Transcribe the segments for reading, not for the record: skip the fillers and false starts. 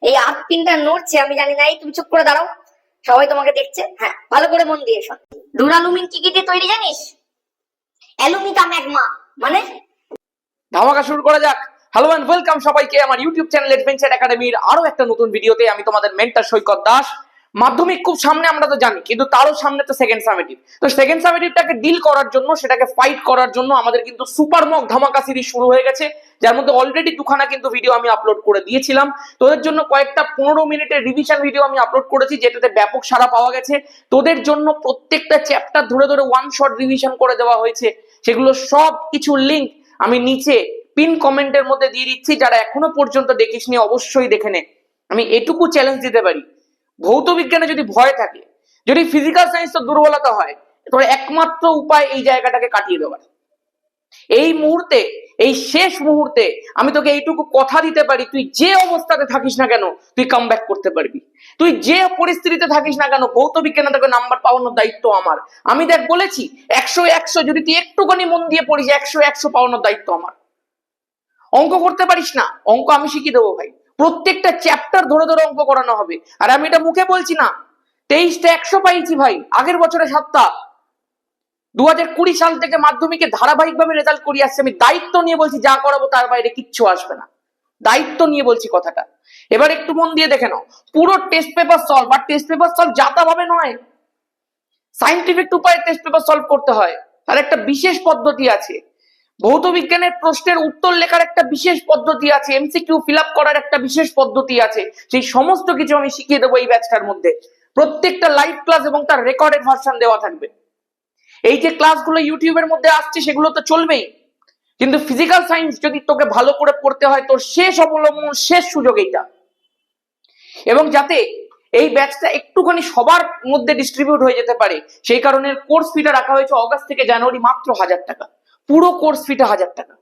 এই হাত পিনটা নড়ছে, আমি জানি না। এই তুমি চুপ করে দাঁড়াও, সবাই তোমাকে দেখছে। হ্যাঁ, ভালো করে মন দিয়ে শোন। ডুরালুমিন কি কি দিয়ে তৈরি জানিস? অ্যালুমিকা ম্যাগমা মানে। ধামাকা শুরু করা যাক। হ্যালো এন্ড ওয়েলকাম সবাইকে আমার ইউটিউব চ্যানেল অ্যাডভেঞ্চার একাডেমির আরো একটা নতুন ভিডিওতে। আমি তোমাদের মেন্টর সৈকত দাস। মাধ্যমিক খুব সামনে আমরা তো জানি, কিন্তু তারও সামনে তো সেকেন্ড সামেটিভ। তো সেকেন্ড সামেটিভটাকে ডিল করার জন্য, সেটাকে ফাইট করার জন্য আমাদের কিন্তু সুপার মক ধামাকা সিরিজ শুরু হয়ে গেছে, যার মধ্যে অলরেডি দুখানা কিন্তু ভিডিও আমি আপলোড করে দিয়েছিলাম। তোদের জন্য কয়েকটা 15 মিনিটের রিভিশন ভিডিও আমি আপলোড করেছি, যেটাতে ব্যাপক সাড়া পাওয়া গেছে। তোদের জন্য প্রত্যেকটা চ্যাপ্টার ধরে ধরে ওয়ান শট রিভিশন করে দেওয়া হয়েছে। সেগুলো সব কিছু লিঙ্ক আমি নিচে পিন কমেন্টের মধ্যে দিয়ে দিচ্ছি। যারা এখনো পর্যন্ত দেখিসনি অবশ্যই দেখে নে। আমি এটুকু চ্যালেঞ্জ দিতে পারি, ভৌত বিজ্ঞানে যদি ভয় থাকে, যদি ফিজিক্যাল সায়েন্স তো দুর্বলতা হয়, তোর একমাত্র উপায় এই জায়গাটাকে কাটিয়ে দেওয়ার। এই মুহূর্তে, এই শেষ মুহূর্তে আমি তোকে এইটুকু কথা দিতে পারি, তুই যে অবস্থাতে থাকিস না কেন তুই কাম ব্যাক করতে পারবি। তুই যে পরিস্থিতিতে থাকিস না কেন, ভৌত বিজ্ঞানে তোকে নাম্বার পাওয়ানোর দায়িত্ব আমার। আমি দেখ বলেছি 100 যদি তুই একটুখানি মন দিয়ে পড়িস, 100 পাওয়ানোর দায়িত্ব আমার। অঙ্ক করতে পারিস না, অঙ্ক আমি শিখিয়ে দেবো ভাই। প্রত্যেকটা চ্যাপ্টার ধরে ধরে অঙ্ক করানো হবে। আর আমি এটা মুখে বলছি না। 23টা 100 পাইছি ভাই, আগের বছরে 7টা। 2020 সাল থেকে মাধ্যমিকে ধারাবাহিকভাবে রেজাল্ট করিয়ে আসছে। আমি দায়িত্ব নিয়ে বলছি, যা করাবো তার বাইরে কিচ্ছু আসবে না। দায়িত্ব নিয়ে বলছি কথাটা। এবার একটু মন দিয়ে দেখে নাও, পুরো টেস্ট পেপার সলভ। আর টেস্ট পেপার সলভ যাতা ভাবে নয়, সাইন্টিফিক উপায়ে টেস্ট পেপার সলভ করতে হয়। আর একটা বিশেষ পদ্ধতি আছে। ভৌত বিজ্ঞানের প্রশ্নের উত্তর লেখার একটা বিশেষ পদ্ধতি আছে, এমসিকিউ ফিল আপ করার একটা বিশেষ পদ্ধতি আছে। সেই সমস্ত কিছু আমি শিখিয়ে দেবো এই ব্যাচটার মধ্যে। প্রত্যেকটা লাইভ ক্লাস এবং তার রেকর্ডেড ভার্সন দেওয়া থাকবে। এই যে ক্লাসগুলো ইউটিউবের মধ্যে আসছে সেগুলো তো চলবেই, কিন্তু ফিজিক্যাল সায়েন্স যদি তোকে ভালো করে পড়তে হয়, তোর শেষ অবলম্বন, শেষ সুযোগ এইটা। এবং যাতে এই ব্যাচটা একটুখানি সবার মধ্যে ডিস্ট্রিবিউট হয়ে যেতে পারে, সেই কারণে কোর্স ফিটা রাখা হয়েছে অগস্ট থেকে জানুয়ারি মাত্র 1000 টাকা। পুরো কোর্স ফিটা 1000 টাকা।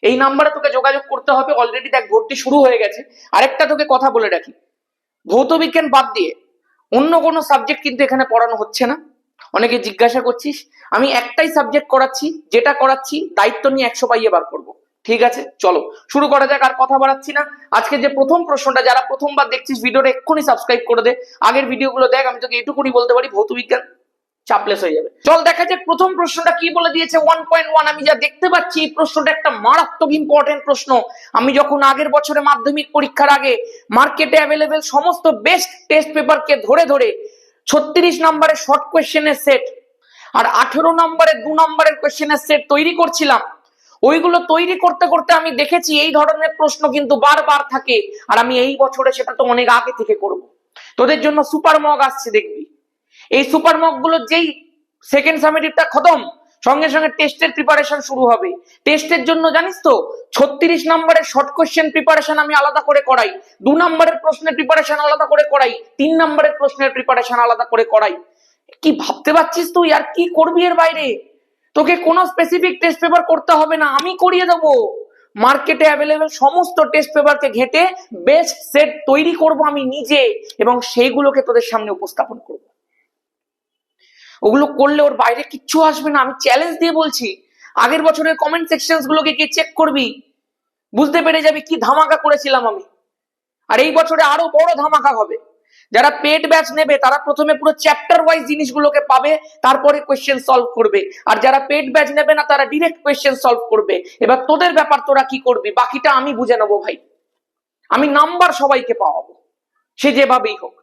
এই নাম্বারে তোকে যোগাযোগ করতে হবে। অলরেডি দেখ ভর্তি শুরু হয়ে গেছে। আরেকটা তোকে কথা বলে রাখি, ভৌত বিজ্ঞান বাদ দিয়ে অন্য কোনো সাবজেক্ট কিন্তু এখানে পড়ানো হচ্ছে না। অনেকে জিজ্ঞাসা করছিস, আমি একটাই সাবজেক্ট করাচ্ছি, যেটা করাচ্ছি দায়িত্ব নিয়ে 100 পাইয়ে বার করবো। ঠিক আছে, চলো শুরু করা যাক। আর কথা বাড়াচ্ছি না। আজকে যে প্রথম প্রশ্নটা, যারা প্রথমবার দেখছিস ভিডিওটা এক্ষুনি সাবস্ক্রাইব করে দে। আগের ভিডিওগুলো দেখ। আমি তোকে এটুকুনি বলতে পারি, ভৌত বিজ্ঞান চাপলেস হয়ে যাবে। চল দেখা যাক প্রথম প্রশ্নটা কি বলে দিয়েছে। 1.1 আমি যা দেখতে পাচ্ছি এই প্রশ্নটা একটা মারাত্মক ইম্পর্টেন্ট প্রশ্ন। আমি যখন আগের বছরে মাধ্যমিক পরীক্ষার আগে মার্কেটে অ্যাভেলেবেল সমস্ত বেস্ট টেস্ট পেপারকে ধরে ধরে 36 নম্বরের শর্ট কোয়েশ্চেনের সেট আর 18 নম্বরের 2 নম্বরের কোয়েশ্চেনের সেট তৈরি করছিলাম, ওইগুলো তৈরি করতে করতে আমি দেখেছি এই ধরনের প্রশ্ন কিন্তু বারবার থাকে। আর আমি এই বছরে সেটা তো অনেক আগে থেকে করব। তোদের জন্য সুপার মক আসছে, দেখবি। এই সুপার মক গুলো যেই সেকেন্ড সামেটিভটা খতম, সঙ্গে সঙ্গে টেস্টের প্রিপারেশন শুরু হবে। টেস্টের জন্য জানিস তো 36 নম্বরের শর্ট কোয়েশ্চেন প্রিপারেশন আমি আলাদা করে করাই, 2 নম্বরের প্রশ্নের প্রিপারেশন আলাদা করে করাই, 3 নম্বরের প্রশ্নের প্রিপারেশন আলাদা করে করাই। কি ভাবতে পারছিস তুই? আর কি করবি এর বাইরে? তোকে কোনো স্পেসিফিক টেস্ট পেপার করতে হবে না, আমি করিয়ে দেবো। মার্কেটে অ্যাভেলেবেল সমস্ত টেস্ট পেপারকে ঘেটে বেস্ট সেট তৈরি করব আমি নিজে, এবং সেইগুলোকে তোদের সামনে উপস্থাপন করব। ওগুলো করলে ওর বাইরে কিচ্ছু আসবে না, আমি চ্যালেঞ্জ দিয়ে বলছি। আগের বছরের কমেন্ট সেকশন গুলোকে গিয়ে চেক করবি, বুঝতে পেরে যাবি কি ধামাকা করেছিলাম আমি। আর এই বছরে আরো বড় ধামাকা হবে। যারা পেড ব্যাচ নেবে তারা প্রথমে পুরো চ্যাপ্টার ওয়াইজ জিনিসগুলোকে পাবে, তারপরে কোয়েশ্চেন সলভ করবে। আর যারা পেড ব্যাচ নেবে না তারা ডিরেক্ট কোয়েশ্চেন সলভ করবে। এবার তোদের ব্যাপার, তোরা কি করবি বাকিটা আমি বুঝে নেবো ভাই। আমি নাম্বার সবাইকে পাওয়াবো, সে যেভাবেই হোক।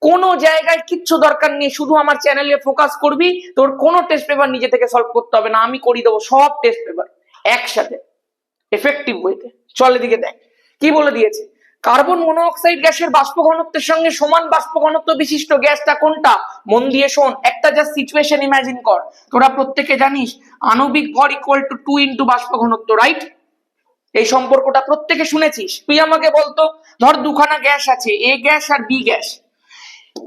কোনো জায়গায় কিচ্ছু দরকার নেই, শুধু আমার চ্যানেলে ফোকাস করবি। তোর কোনো টেস্ট পেপার নিজে থেকে সলভ করতে হবে না, আমি করিয়ে দেবো সব টেস্ট পেপার একসাথে এফেক্টিভ ওয়েতে। চল এদিকে দেখ কি বলে দিয়েছে। কার্বন মনোঅক্সাইড গ্যাসের বাষ্প ঘনত্বের সঙ্গে সমান বাষ্প ঘনত্ব বিশিষ্ট গ্যাসটা কোনটা? মন দিয়ে শোন, একটা যা সিচুয়েশন ইমাজিন কর। তোরা প্রত্যেকে জানিস আণবিক ভর ইকুয়াল টু 2 ইন্টু বাষ্প ঘনত্ব, রাইট? এই সম্পর্কটা প্রত্যেকে শুনেছিস। তুই আমাকে বলতো, ধর দুখানা গ্যাস আছে, এ গ্যাস আর বি গ্যাস।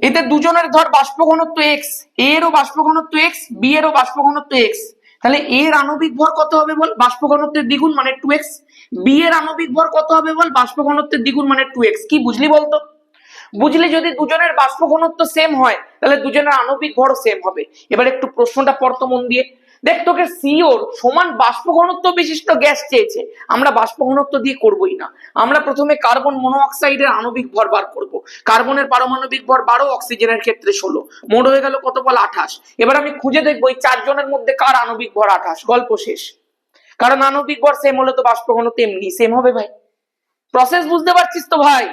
এতে দুজনের ধর বাষ্প ঘনত্ব এক্স, এরও বাষ্প ঘনত্ব এক্স, বি এরও বাষ্প ঘনত্ব এক্স। তাহলে এর আণবিক ভর কত হবে বল? বাষ্প ঘনত্বের দ্বিগুণ মানে 2x। বি এর আণবিক ভর কত হবে বল? বাষ্প ঘনত্বের দ্বিগুণ মানে 2x। কি বুঝলি বলতো? বুঝলি, যদি দুজনের বাষ্প ঘনত্ব সেম হয় তাহলে দুজনের আণবিক ভরও সেম হবে। এবার একটু প্রশ্নটা পড়তো মন দিয়ে। দেখ, তোকে সিওর সমান বাষ্প ঘনত্ব বিশিষ্ট গ্যাস চেয়েছে, আমরা বাষ্প ঘনত্ব দিয়ে করবোই না। আমরা প্রথমে কার্বন মনোঅক্সাইডের আণবিক ভর বার করব। কার্বনের পারমাণবিক ভর 12, অক্সিজেনের ক্ষেত্রে 16, মোট হয়ে গেল কত বল 28। এবার আমি খুঁজে দেখবো এই 4 জনের মধ্যে কার আণবিক ভর 28, গল্প শেষ। কারণ আণবিক ভর সেম হলে তো বাষ্প ঘনত্ব এমনি সেম হবে ভাই। প্রসেস বুঝতে পারছিস তো ভাই?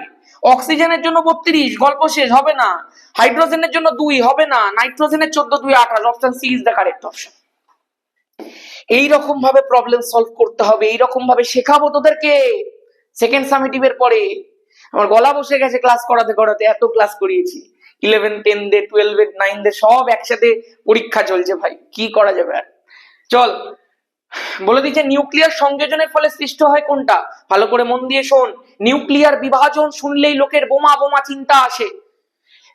অক্সিজেনের জন্য 32, গল্প শেষ, হবে না। হাইড্রোজেনের জন্য 2, হবে না। নাইট্রোজেনের 14, 2, 28, option C is the correct option. এইরকম ভাবে প্রবলেম সলভ করতে হবে, এইরকম ভাবে শেখাবো তোদেরকে সেকেন্ড সামেটিভের পরে। আমার গলা বসে গেছে ক্লাস করাতে করাতে, এত ক্লাস করিয়েছি। 11, 10 দে, 12, 9 দে, সব একসাথে পরীক্ষা চলছে ভাই, কি করা যাবে আর। চল বলে দিচ্ছে নিউক্লিয়ার সংযোজনের ফলে সৃষ্ট হয় কোনটা, ভালো করে মন দিয়ে শোন। নিউক্লিয়ার বিভাজন শুনলেই লোকের বোমা বোমা চিন্তা আসে,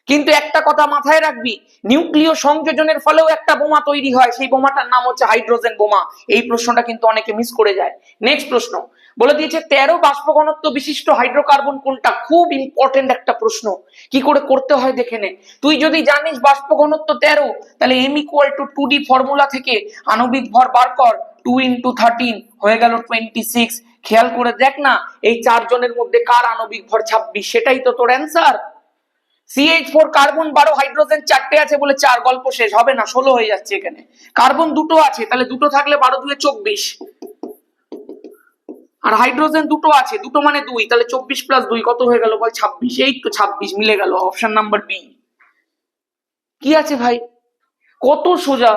কিন্তু একটা কথা মাথায় রাখবি, নিউক্লিয় সংযোজনের ফলেও একটা বোমা তৈরি হয়, সেই বোমাটার নাম হচ্ছে হাইড্রোজেন বোমা। এই প্রশ্নটা কিন্তু অনেকে মিস করে যায়। নেক্সট প্রশ্ন বলে দিয়েছে 13 বাষ্প ঘনত্ব বিশিষ্ট হাইড্রোকার্বন কোনটা, খুব ইম্পর্টেন্ট একটা প্রশ্ন। কি করে করতে হয় দেখে নে। তুই যদি জানিস বাষ্প ঘনত্ব 13, তাহলে m = 2d ফর্মুলা থেকে আণবিক ভর বার কর, 2 × 13 হয়ে গেল 26। খেয়াল করে দেখ না, এই 4 জনের মধ্যে কার আণবিক ভর 26, সেটাই তো তোর অ্যান্সার। CH4 কার্বন 12, হাইড্রোজেন 4টে আছে বলে 4, গল্প শেষ, হবে না, 16 হয়ে যাচ্ছে এখানে। কার্বন 2টো আছে, তাহলে 2টো থাকলে 12 2 24, আর হাইড্রোজেন 2টো আছে, 2টো মানে 2, তাহলে 24 + 2 কত হয়ে গেল বল 26। এই তো 26 মিলে গেল, অপশন নাম্বার বি। কি আছে ভাই, কত সোজা।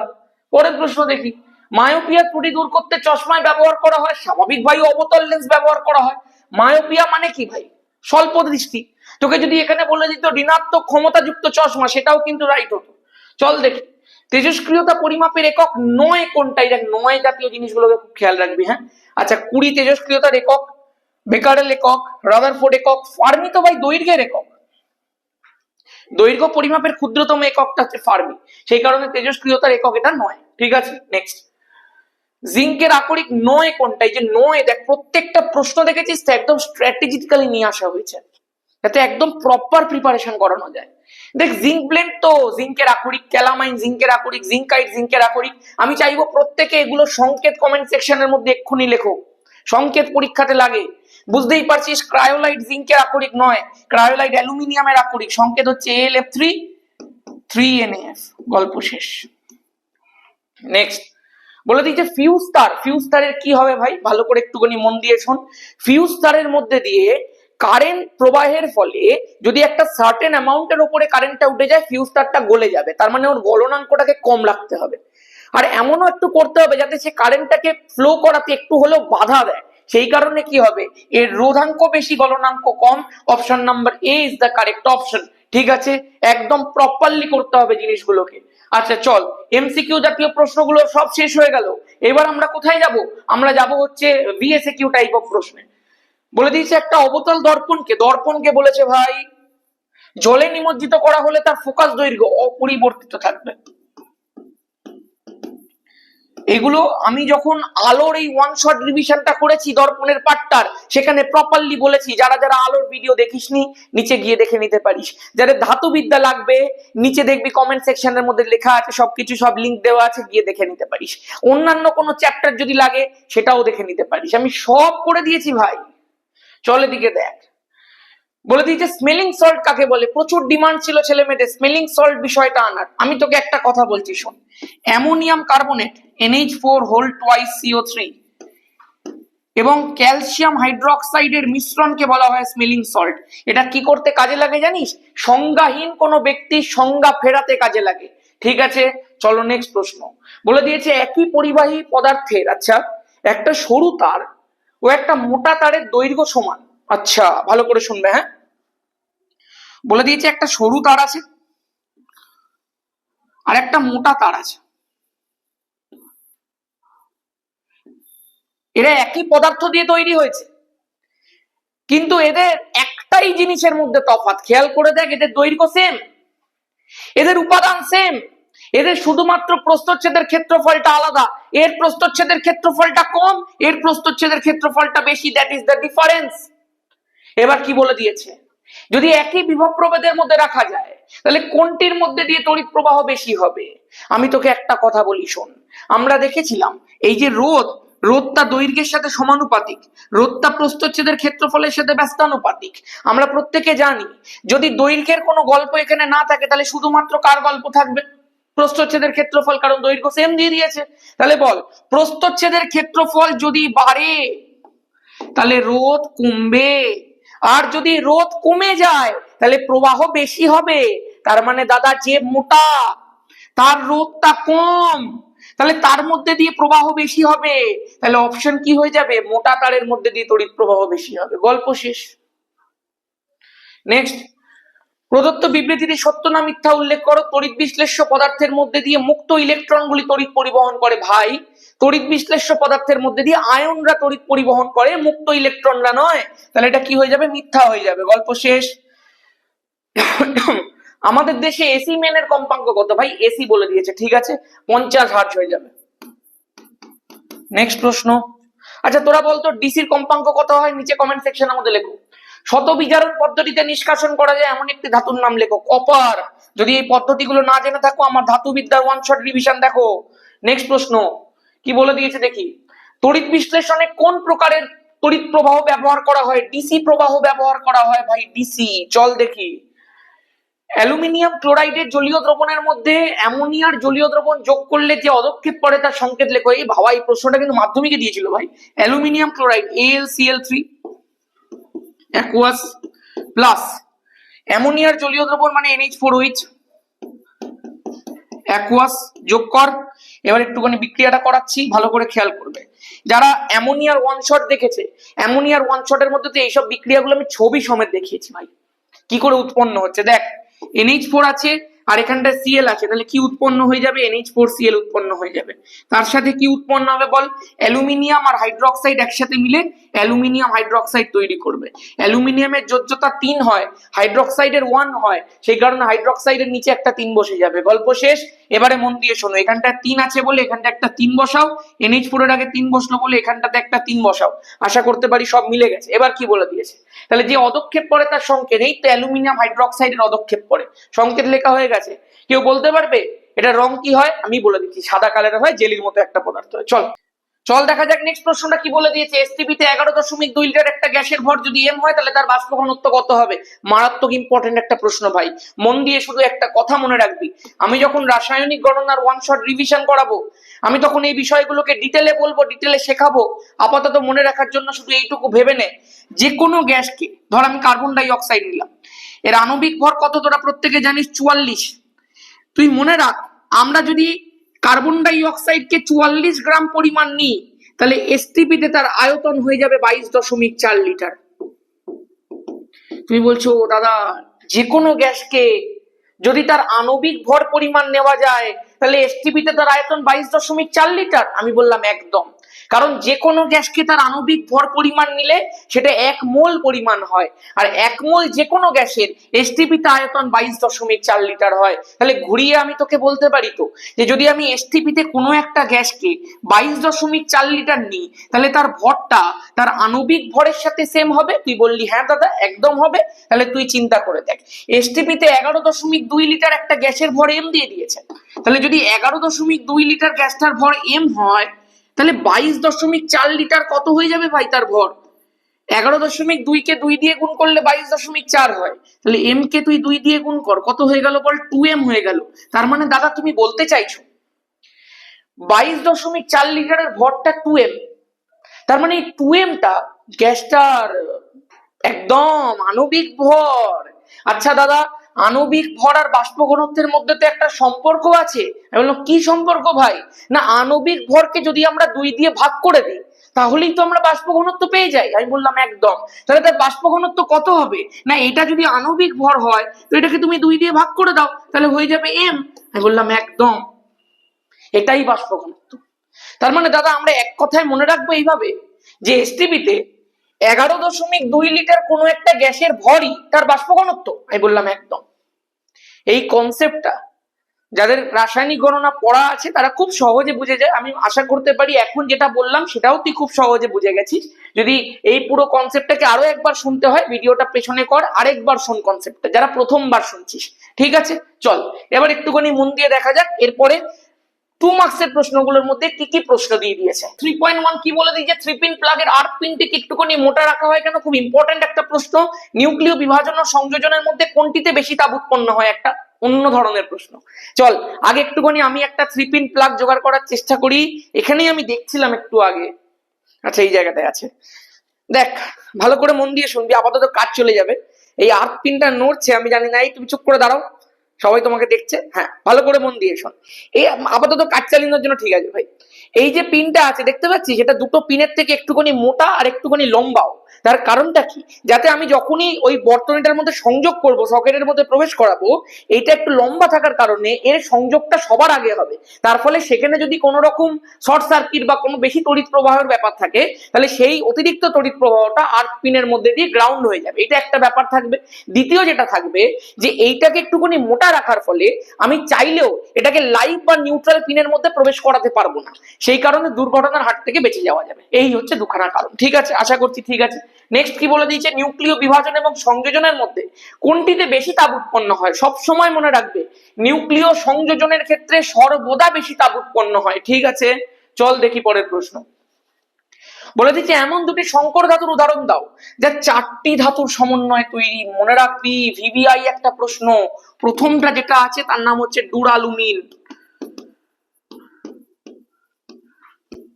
পরের প্রশ্ন দেখি, মায়োপিয়া ত্রুটি দূর করতে চশমায় ব্যবহার করা হয়, স্বাভাবিক ভাই অবতল লেন্স ব্যবহার করা হয়। মায়োপিয়া মানে কি ভাই, স্বল্প দৃষ্টি। তোকে যদি এখানে বলে দিত ঋণাত্মক ক্ষমতাযুক্ত চশমা, সেটাও কিন্তু রাইট হতো। চল দেখি, তেজস্ক্রিয়তা পরিমাপের একক নয় কোনটাই, দেখ নয় জাতীয় জিনিসগুলোকে খুব খেয়াল রাখবি। হ্যাঁ আচ্ছা, 20 তেজস্ক্রিয়তার একক, বেকারেল একক, রাদারফোর্ড একক, ফার্মি তো ভাই দৈর্ঘ্যের একক। দৈর্ঘ্য পরিমাপের ক্ষুদ্রতম এককটা হচ্ছে ফার্মি, সেই কারণে তেজস্ক্রিয়তার একক এটা নয়। ঠিক আছে, নেক্সট, জিঙ্কের আকরিক নয় কোনটা। এই যে নয়, দেখ প্রত্যেকটা প্রশ্ন দেখেছিস তো একদম স্ট্র্যাটেজিক্যালি নিয়ে আসা হয়েছে, যাতে একদম প্রপার প্রিপারেশন করানো যায়। দেখ জিঙ্ক ব্লেন্ড তো জিঙ্কের আকরিক, ক্যালামাইন জিঙ্কের আকরিক, জিঙ্কাইট জিঙ্কের আকরিক। আমি চাইবো প্রত্যেকে এগুলো সংকেত কমেন্ট সেকশনের মধ্যে এক্ষুনি লেখো, সংকেত পরীক্ষাতে লাগে। বুঝতেই পারছিস ক্রায়োলাইট জিঙ্কের আকরিক নয়, ক্রায়োলাইট অ্যালুমিনিয়ামের আকরিক, সংকেত হচ্ছে AlF3 3NAF, গল্প শেষ। নেক্সট বলে দিচ্ছে ফিউজ তার, ফিউজ তারের কি হবে ভাই, ভালো করে একটুখানি মন দিয়ে শোন। ফিউজ তারের মধ্যে দিয়ে কারেন্ট প্রবাহের ফলে যদি একটা সার্টেন অ্যামাউন্টের উপরে কারেন্টটা উঠে যায়, ফিউজ তারটা গলে যাবে, তার মানে ওর গলনাঙ্কটাকে কম রাখতে হবে। আর এমনও একটু করতে হবে যাতে সে কারেন্টটাকে ফ্লো করাতে একটু হলেও বাধা দেয়, সেই কারণে কি হবে, এর রোধাঙ্ক বেশি গলনাঙ্ক কম। Option number A is the correct option. ঠিক আছে, একদম প্রপারলি করতে হবে জিনিসগুলোকে। আচ্ছা চল, এমসিকিউ জাতীয় প্রশ্নগুলো সব শেষ হয়ে গেল। এবার আমরা কোথায় যাব, আমরা যাব হচ্ছে ভিএসকিউ টাইপ অফ প্রশ্নে। বলে দিয়েছে একটা অবতল দর্পণকে, দর্পণকে বলেছে ভাই জলে নিমজ্জিত করা হলে তার ফোকাস দৈর্ঘ্য অপরিবর্তিত থাকবে। এগুলো আমি যখন আলোর এই ওয়ান শট রিভিশনটা করেছি দর্পণের পার্টটার, সেখানে প্রপারলি বলেছি। যারা যারা আলোর ভিডিও দেখিসনি নিচে গিয়ে দেখে নিতে পারিস। যারা ধাতুবিদ্যা লাগবে নিচে দেখবি কমেন্ট সেকশনের মধ্যে লেখা আছে সবকিছু, সব লিংক দেওয়া আছে, গিয়ে দেখে নিতে পারিস। অন্যান্য কোনো চ্যাপ্টার যদি লাগে সেটাও দেখে নিতে পারিস, আমি সব করে দিয়েছি ভাই। চল এদিকে দেখ, বলে দিয়েছে স্মেলিং সল্ট কাকে বলে। প্রচুর ডিমান্ড ছিল ছেলে মেয়েদের স্মেলিং সল্ট বিষয়টা আনার। আমি তোকে একটা কথা বলছি শোন, ammonium carbonate NH4 whole twice CO3 এবং ক্যালসিয়াম হাইড্রোক্সাইডের মিশ্রণকে বলা হয় স্মেলিং সল্ট। এটা কি করতে কাজে লাগে জানিস, সংজ্ঞাহীন কোনো ব্যক্তির সংজ্ঞা ফেরাতে কাজে লাগে। ঠিক আছে চলো নেক্সট প্রশ্ন। বলে দিয়েছে একই পরিবাহী পদার্থের, আচ্ছা একটা সরু তার ও একটা মোটা তারের দৈর্ঘ্য সমান। আচ্ছা ভালো করে শুনবে, হ্যাঁ বলে দিয়েছে একটা সরু তার আছে আর একটা মোটা তার আছে, এরা একই পদার্থ দিয়ে তৈরি হয়েছে, কিন্তু এদের একটাই জিনিসের মধ্যে তফাৎ। খেয়াল করে দেখ, এদের দৈর্ঘ্য সেম, এদের উপাদান সেম, এদের শুধুমাত্র প্রস্থচ্ছেদের ক্ষেত্রফলটা আলাদা। এর প্রস্থচ্ছেদের ক্ষেত্রফলটা কম, এর প্রস্থচ্ছেদের ক্ষেত্রফলটা বেশি, দ্যাট ইজ দ্য ডিফারেন্স। এবার কি বলে দিয়েছে, যদি একই বিভব প্রভেদের মধ্যে রাখা যায় তাহলে কোনটির মধ্যে দিয়ে তড়িৎ প্রবাহ বেশি হবে। আমি তোকে একটা কথা বলি শোন, আমরা দেখেছিলাম এই যে রোধটা দৈর্ঘ্যের সাথে সমানুপাতিক, রোধটা প্রস্থচ্ছেদের ক্ষেত্রফলের সাথে ব্যস্তানুপাতিক। আমরা প্রত্যেকে জানি যদি দৈর্ঘ্যের কোনো গল্প এখানে না থাকে তাহলে শুধুমাত্র কার গল্প থাকবে? প্রস্থচ্ছেদের ক্ষেত্রফল, কারণ দৈর্ঘ্য সেম দিয়ে দিয়েছে। তাহলে বল, প্রস্থচ্ছেদের ক্ষেত্রফল যদি বাড়ে তাহলে রোধ কমবে, আর যদি রোধ কমে যায় তাহলে প্রবাহ বেশি হবে। তার মানে দাদা যে মোটা তার রোধটা কম, তাহলে তার মধ্যে দিয়ে প্রবাহ বেশি হবে। তাহলে অপশন কি হয়ে যাবে? মোটা তারের মধ্যে দিয়ে তড়িৎ প্রবাহ বেশি হবে। গল্প শেষ। নেক্সট, প্রদত্ত বিবৃতিটি সত্য না মিথ্যা উল্লেখ করো। তড়িৎ বিশ্লেষ্য পদার্থের মধ্যে দিয়ে মুক্ত ইলেকট্রনগুলি তড়িৎ পরিবহন করে। ভাই, তড়িৎ বিশ্লেষ্য পদার্থের মধ্যে দিয়ে আয়নরা তড়িৎ পরিবহন করে, মুক্ত ইলেকট্রনরা নয়। তাহলে এটা কি হয়ে যাবে? মিথ্যা হয়ে যাবে। গল্প শেষ। আমাদের দেশে এসি মেনের কম্পাঙ্ক কত? ভাই এসি বলে দিয়েছে, ঠিক আছে, 50 হার্জ হয়ে যাবে। নেক্সট প্রশ্ন, আচ্ছা তোরা বলতো ডিসির কম্পাঙ্ক কত হয়? নিচে কমেন্ট সেকশনের মধ্যে লেখো। শত বিজারণ পদ্ধতিতে নিষ্কাশন করা যায় এমন একটি ধাতুর নাম লেখো। কপার। যদি এই পদ্ধতিগুলো না জেনে থাকো, আমার ধাতুবিদ্যার ওয়ান শট রিভিশন দেখো। নেক্সট প্রশ্ন কি বলে দিয়েছে দেখি। তড়িৎ বিশ্লেষণে কোন প্রকারের তড়িৎ প্রবাহ ব্যবহার করা হয়? ডিসি প্রবাহ ব্যবহার করা হয় ভাই, ডিসি। চল দেখি। অ্যালুমিনিয়াম ক্লোরাইডের জলীয় দ্রবণের মধ্যে অ্যামোনিয়ার জলীয় দ্রবণ যোগ করলে যে অদক্ষেপ পড়ে তার সংকেত লেখো। এই ভাবা, এই প্রশ্নটা কিন্তু মাধ্যমিকে দিয়েছিল ভাই। Aluminium chloride AlCl3 aqueous plus অ্যামোনিয়ার জলীয় দ্রবণ মানে NH4OH অ্যাকুয়াস যোগ কর। এবার একটুখানি বিক্রিয়াটা করাচ্ছি, ভালো করে খেয়াল করবে। যারা অ্যামোনিয়ার ওয়ান শট দেখেছে, অ্যামোনিয়ার ওয়ান শটের মধ্যে তো এইসব বিক্রিয়াগুলো আমি ছবি সমেত দেখিয়েছি ভাই, কি করে উৎপন্ন হচ্ছে। দেখ, NH4 আছে আর এখানটা Cl আছে, তাহলে কি উৎপন্ন হয়ে যাবে? NH4Cl উৎপন্ন হয়ে যাবে। তার সাথে কি উৎপন্ন হবে বল? অ্যালুমিনিয়াম আর হাইড্রোক্সাইড একসাথে মিলে অ্যালুমিনিয়াম হাইড্রোক্সাইড তৈরি করবে। অ্যালুমিনিয়ামের যোজ্যতা 3 হয়, হাইড্রোক্সাইডের 1 হয়, সেই কারণে হাইড্রোক্সাইডের নিচে একটা 3 বসে যাবে। গল্প শেষ। এবারে মন দিয়ে শোনো, এখানটা 3 আছে বলে এখানটা একটা 3 বসাও, NH4 এর আগে 3 বসলো বলে এখানটাতে একটা 3 বসাও। আশা করতে পারি সব মিলে গেছে। এবার কি বলে দিয়েছে? তাহলে যে অদক্ষেপ পড়ে তার সংকেত, এই তো অ্যালুমিনিয়াম হাইড্রোক্সাইডের অদক্ষেপ পড়ে, সংকেত লেখা হয়ে গেছে। কেউ বলতে পারবে এটা রং কি হয়? আমি বলে দিচ্ছি, সাদা কালারের হয়, জেলির মতো একটা পদার্থ হয়। চল দেখা যাক নেক্সট প্রশ্নটা কি বলে দিয়েছে। এসটিপিতে 11.2 লিটার একটা গ্যাসের ভর যদি এম হয় তাহলে তার বাষ্প ঘনত্ব কত হবে? মারাত্মক ইম্পর্টেন্ট একটা প্রশ্ন ভাই, মন দিয়ে শুধু একটা কথা মনে রাখবি। আমি যখন রাসায়নিক গণনার ওয়ান শট রিভিশন করাবো, আমি তখন এই বিষয়গুলোকে ডিটেলে বলবো, ডিটেলে শেখাবো। আপাতত মনে রাখার জন্য শুধু এইটুকু ভেবে নে, যে কোনো গ্যাসকে, ধর আমি কার্বন ডাই অক্সাইড নিলাম, এর আণবিক ভর কত তোরা প্রত্যেকে জানিস? 44। তুই মনে রাখ, আমরা যদি কার্বন ডাই অক্সাইডকে 44 গ্রাম পরিমাণ নিই তাহলে এসটিপিতে তার আয়তন হয়ে যাবে 22.4 লিটার। তুমি বলছো দাদা যে কোনো গ্যাসকে যদি তার আণবিক ভর পরিমাণ নেওয়া যায় তাহলে এসটিপিতে তার আয়তন 22.4 লিটার। আমি বললাম একদম, কারণ যে কোনো গ্যাসকে তার আণবিক ভর পরিমাণ নিলে সেটা 1 মোল পরিমাণ হয়, আর 1 মোল যে কোনো গ্যাসের এসটিপিতে আয়তন 22.4 লিটার হয়। তাহলে ঘুরিয়ে আমি তোকে বলতে পারি তো যে যদি আমি এসটিপিতে কোনো একটা গ্যাসকে 22.4 লিটার নিই তাহলে তার ভরটা তার আণবিক ভরের সাথে সেম হবে। তুই বললি হ্যাঁ দাদা একদম হবে। তাহলে তুই চিন্তা করে দেখ, এসটিপিতে 11.2 লিটার একটা গ্যাসের ভর এম দিয়ে দিয়েছে, তাহলে যদি 11.2 লিটার গ্যাসটার ভর এম হয় তাহলে 22.4 লিটার কত হয়ে যাবে ভাই তার ভর? 11.2 কে 2 দিয়ে গুণ করলে 22.4 হয়, তাহলে এম কে তুই 2 দিয়ে গুণ কর, কত হয়ে গেল বল? 2m হয়ে গেল। তার মানে দাদা তুমি বলতে চাইছো 22.4 লিটারের ভরটা 2m, তার মানে এই 2mটা গ্যাসটার একদম আণবিক ভর। আচ্ছা দাদা, আণবিক ভর আর বাষ্প ঘনত্বের মধ্যে তো একটা সম্পর্ক আছে। আমি বললাম কি সম্পর্ক ভাই? না আণবিক ভরকে যদি আমরা 2 দিয়ে ভাগ করে দিই তাহলেই তো আমরা বাষ্প ঘনত্ব পেয়ে যাই। আমি বললাম একদম। তাহলে তার বাষ্প ঘনত্ব কত হবে? না এটা যদি আণবিক ভর হয় তো এটাকে তুমি 2 দিয়ে ভাগ করে দাও, তাহলে হয়ে যাবে m। আমি বললাম একদম, এটাই বাষ্প ঘনত্ব। তার মানে দাদা আমরা এক কথায় মনে রাখবো এইভাবে যে এসটিপিতে 11.2 লিটার কোনো একটা গ্যাসের ভরই তার বাষ্প ঘনত্ব। আমি বললাম একদম। এই কনসেপ্টটা যাদের রাসায়নিক গণনা পড়া আছে তারা খুব সহজে বুঝে যায়। আমি আশা করতে পারি এখন যেটা বললাম সেটাও তুই খুব সহজে বুঝে গেছিস। যদি এই পুরো কনসেপ্টটাকে আরো একবার শুনতে হয় ভিডিওটা পেছনে কর, আরেকবার শোন কনসেপ্টটা, যারা প্রথমবার শুনছিস, ঠিক আছে? চল এবার একটুখানি মন দিয়ে দেখা যাক এরপরে মার্কসের প্রশ্নগুলোর মধ্যে কি কি প্রশ্ন দিয়ে দিয়েছে। 3.1 কি বলে দিয়েছে, 3 পিন প্লাগের আর্ক পিনটিকে একটুখানি মোটা রাখা হয় কেন, খুব ইম্পর্টেন্ট একটা প্রশ্ন। নিউক্লিয় বিভাজন ও সংযোজনের মধ্যে কোনটিতে বেশি তাপ উৎপন্ন হয়, একটা অন্য ধরনের প্রশ্ন। চল আগে একটুখানি আমি একটা 3 পিন প্লাগ জোগাড় করার চেষ্টা করি। এখানেই আমি দেখছিলাম একটু আগে, আচ্ছা এই জায়গাটায় আছে, দেখ ভালো করে মন দিয়ে শুনবি, আপাতত কাজ চলে যাবে। এই আর্ক পিনটা নড়ছে, আমি জানি না, এই তুমি চুপ করে দাঁড়াও, সবাই তোমাকে দেখছে, হ্যাঁ ভালো করে মন দিয়ে শোন। এই আপাতত কাজ চালানোর জন্য ঠিক আছে ভাই। এই যে পিনটা আছে দেখতে পাচ্ছি, সেটা দুটো পিনের থেকে একটুখানি মোটা আর একটুখানি লম্বাও। তার কারণটা কি, যাতে আমি যখনই ওই বর্তনীটার মধ্যে সংযোগ করব, সকেটের মধ্যে প্রবেশ করাবো, এইটা একটু লম্বা থাকার কারণে এর সংযোগটা সবার আগে হবে। তার ফলে সেখানে যদি কোনো রকম শর্ট সার্কিট বা কোনো বেশি তড়িৎ প্রবাহের ব্যাপার থাকে, তাহলে সেই অতিরিক্ত তড়িৎ প্রবাহটা আর্ক পিনের মধ্যে দিয়ে গ্রাউন্ড হয়ে যাবে, এটা একটা ব্যাপার থাকবে। দ্বিতীয় যেটা থাকবে, যে এইটাকে একটুখানি মোটা রাখার ফলে আমি চাইলেও এটাকে লাইভ বা নিউট্রাল পিনের মধ্যে প্রবেশ করাতে পারবো না, সেই কারণে দুর্ঘটনার হাত থেকে বেঁচে যাওয়া যাবে। এই হচ্ছে দুখানা কারণ, ঠিক আছে, আশা করছি ঠিক আছে। নেক্সট কি বলে দিয়েছে, নিউক্লিয় বিভাজন এবং সংযোজনের মধ্যে কোনটিতে বেশি তাপ উৎপন্ন হয়। সব সময় মনে রাখবে, নিউক্লিয় সংযোজনের ক্ষেত্রে সর্বদা বেশি তাপ উৎপন্ন হয়, ঠিক আছে। চল দেখি পরের প্রশ্ন। বলে দিচ্ছে এমন দুটি সংকর ধাতুর উদাহরণ দাও যা 4টি ধাতুর সমন্বয়ে তৈরি। মনে রাখবি ভিভিআই একটা প্রশ্ন। প্রথমটা যেটা আছে তার নাম হচ্ছে ডুরালুমিন।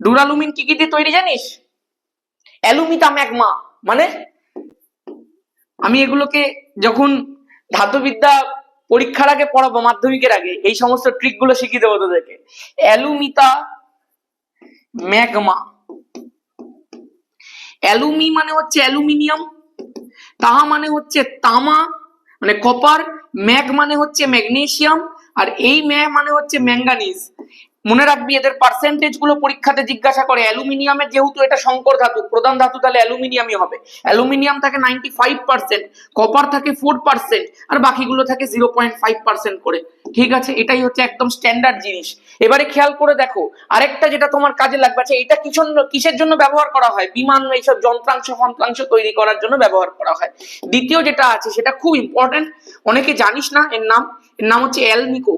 ডুরালুমিন কি কি দিয়ে তৈরি জানিস? অ্যালুমিতা ম্যাগমা। মানে আমি এগুলোকে যখন ধাতুবিদ্যা পরীক্ষার আগে পড়াবো, মাধ্যমিকের আগে, এই সমস্ত ট্রিক গুলো শিখিয়ে দেবো তোদেরকে। অ্যালুমিতা ম্যাগমা। অ্যালুমি মানে হচ্ছে অ্যালুমিনিয়াম, তাহা মানে হচ্ছে তামা মানে কপার, ম্যাগ মানে হচ্ছে ম্যাগনেসিয়াম, আর এই ম্যাগ মানে হচ্ছে ম্যাঙ্গানিজ। মনে রাখবি এদের পার্সেন্টেজ গুলো পরীক্ষাতে জিজ্ঞাসা করে। অ্যালুমিনিয়ামের যেহেতু এটা সংকর ধাতু, প্রধান ধাতু, তাহলে অ্যালুমিনিয়ামই হবে। অ্যালুমিনিয়াম থাকে 95%, কপার থাকে 4%, আর বাকিগুলো থাকে 0.5% করে, ঠিক আছে। এটাই হচ্ছে একদম স্ট্যান্ডার্ড জিনিস। এবারে খেয়াল করে দেখো, আরেকটা যেটা তোমার কাজে লাগবে, আচ্ছা এটা কিসের জন্য ব্যবহার করা হয়? বিমান এইসব যন্ত্রাংশ ফন্ত্রাংশ তৈরি করার জন্য ব্যবহার করা হয়। দ্বিতীয় যেটা আছে সেটা খুব ইম্পর্টেন্ট, অনেকে জানিস না এর নাম হচ্ছে অ্যালনিকো।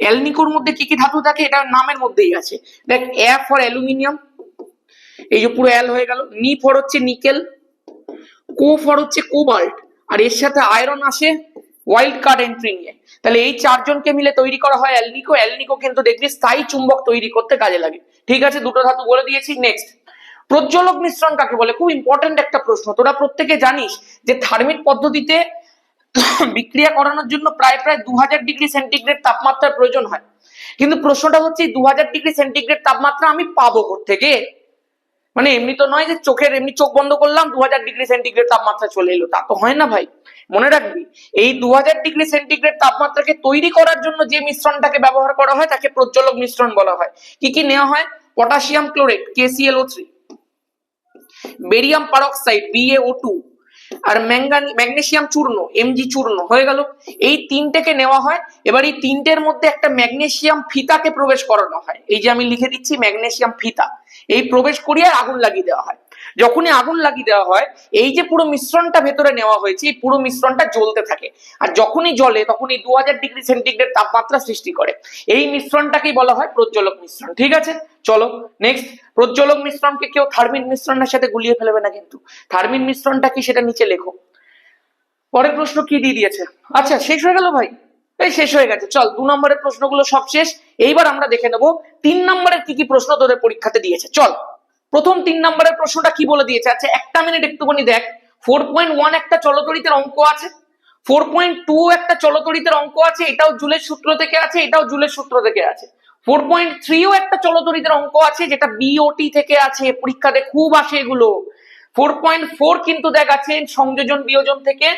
অ্যালনিকোর মধ্যে কি কি ধাতু থাকে এটা নামের মধ্যেই আছে। দেখ, এ ফর অ্যালুমিনিয়াম, এই যে পুরো অ্যাল হয়ে গেল। নি ফর হচ্ছে নিকেল, কো ফর হচ্ছে কোবাল্ট, আর এর সাথে আয়রন আসে ওয়াইল্ড কার্ড এন্ট্রি নিয়ে। তাহলে এই চারজনকে মিলে তৈরি করা হয় অ্যালনিকো। অ্যালনিকো কিন্তু দেখবি স্থায়ী চুম্বক তৈরি করতে কাজে লাগে, ঠিক আছে। দুটো ধাতু বলে দিয়েছি। নেক্সট, প্রজ্বলক মিশ্রণ কাকে বলে? খুব ইম্পর্টেন্ট একটা প্রশ্ন। তোরা প্রত্যেকে জানিস যে থার্মিট পদ্ধতিতে বিক্রিয়া করানোর জন্য প্রায় 2000 ডিগ্রি সেন্টিগ্রেড তাপমাত্রার প্রয়োজন হয়। কিন্তু প্রশ্নটা হচ্ছে 2000 ডিগ্রি সেন্টিগ্রেড তাপমাত্রা আমি পাবো কোত্থেকে? মানে এমনি তো নয় যে চোখের এমনি চোখ বন্ধ করলাম 2000 ডিগ্রি সেন্টিগ্রেড তাপমাত্রা চলে এলো, তা তো হয় না ভাই। মনে রাখবি এই 2000 ডিগ্রি সেন্টিগ্রেড তাপমাত্রাকে তৈরি করার জন্য যে মিশ্রণটাকে ব্যবহার করা হয় তাকে প্রজ্বলক মিশ্রণ বলা হয়। কি কি নেওয়া হয়? Potassium chlorate KClO3, barium peroxide BaO2, আর ম্যাগনেসিয়াম চূর্ণ Mg চূর্ণ, হয়ে গেল। এই তিনটেকে নেওয়া হয়। এবার এই তিনটের মধ্যে একটা ম্যাগনেসিয়াম ফিতাকে প্রবেশ করানো হয়। এই যে আমি লিখে দিচ্ছি ম্যাগনেসিয়াম ফিতা, এই প্রবেশ করিয়ে আগুন লাগিয়ে দেওয়া হয়। যখনই আগুন লাগিয়ে দেওয়া হয়, এই যে পুরো মিশ্রণটা ভেতরে নেওয়া হয়েছে, এই পুরো মিশ্রণটা জ্বলতে থাকে। আর যখনই জ্বলে তখনই 2000 ডিগ্রি সেন্টিগ্রেড তাপমাত্রা সৃষ্টি করে। এই মিশ্রণটাকেই বলা হয় প্রজ্বলক মিশ্রণ, ঠিক আছে। চলো নেক্সট, প্রজ্বলক মিশ্রণকে কেউ থার্মিন মিশ্রণের সাথে গুলিয়ে ফেলবে না কিন্তু। থার্মিন মিশ্রণটা কি সেটা নিচে লেখো। পরের প্রশ্ন কি দিয়ে দিয়েছে? আচ্ছা শেষ হয়ে গেল ভাই, এই শেষ হয়ে গেছে। চল 2 নম্বরের প্রশ্নগুলো সব শেষ। এইবার আমরা দেখে নেব 3 নম্বরের কি কি প্রশ্ন তোদের পরীক্ষাতে দিয়েছে। চল প্রথম 3 নম্বরের প্রশ্নটা কি বলে দিয়েছে। আচ্ছা একটা মিনিট একটুখানি দেখ। 4.1 একটা চলতড়িতের অঙ্ক আছে, 4.2 একটা চলতড়িতের অঙ্ক আছে, এটাও জুলের সূত্র থেকে আছে, এটাও জুলের সূত্র থেকে আছে। 4.3ও একটা চলতড়িতের অঙ্ক আছে যেটা BOT থেকে আছে, পরীক্ষাতে খুব আসে এগুলো। 4.4 কিন্তু দেখ আছে সংযোজন বিয়োজন থেকে,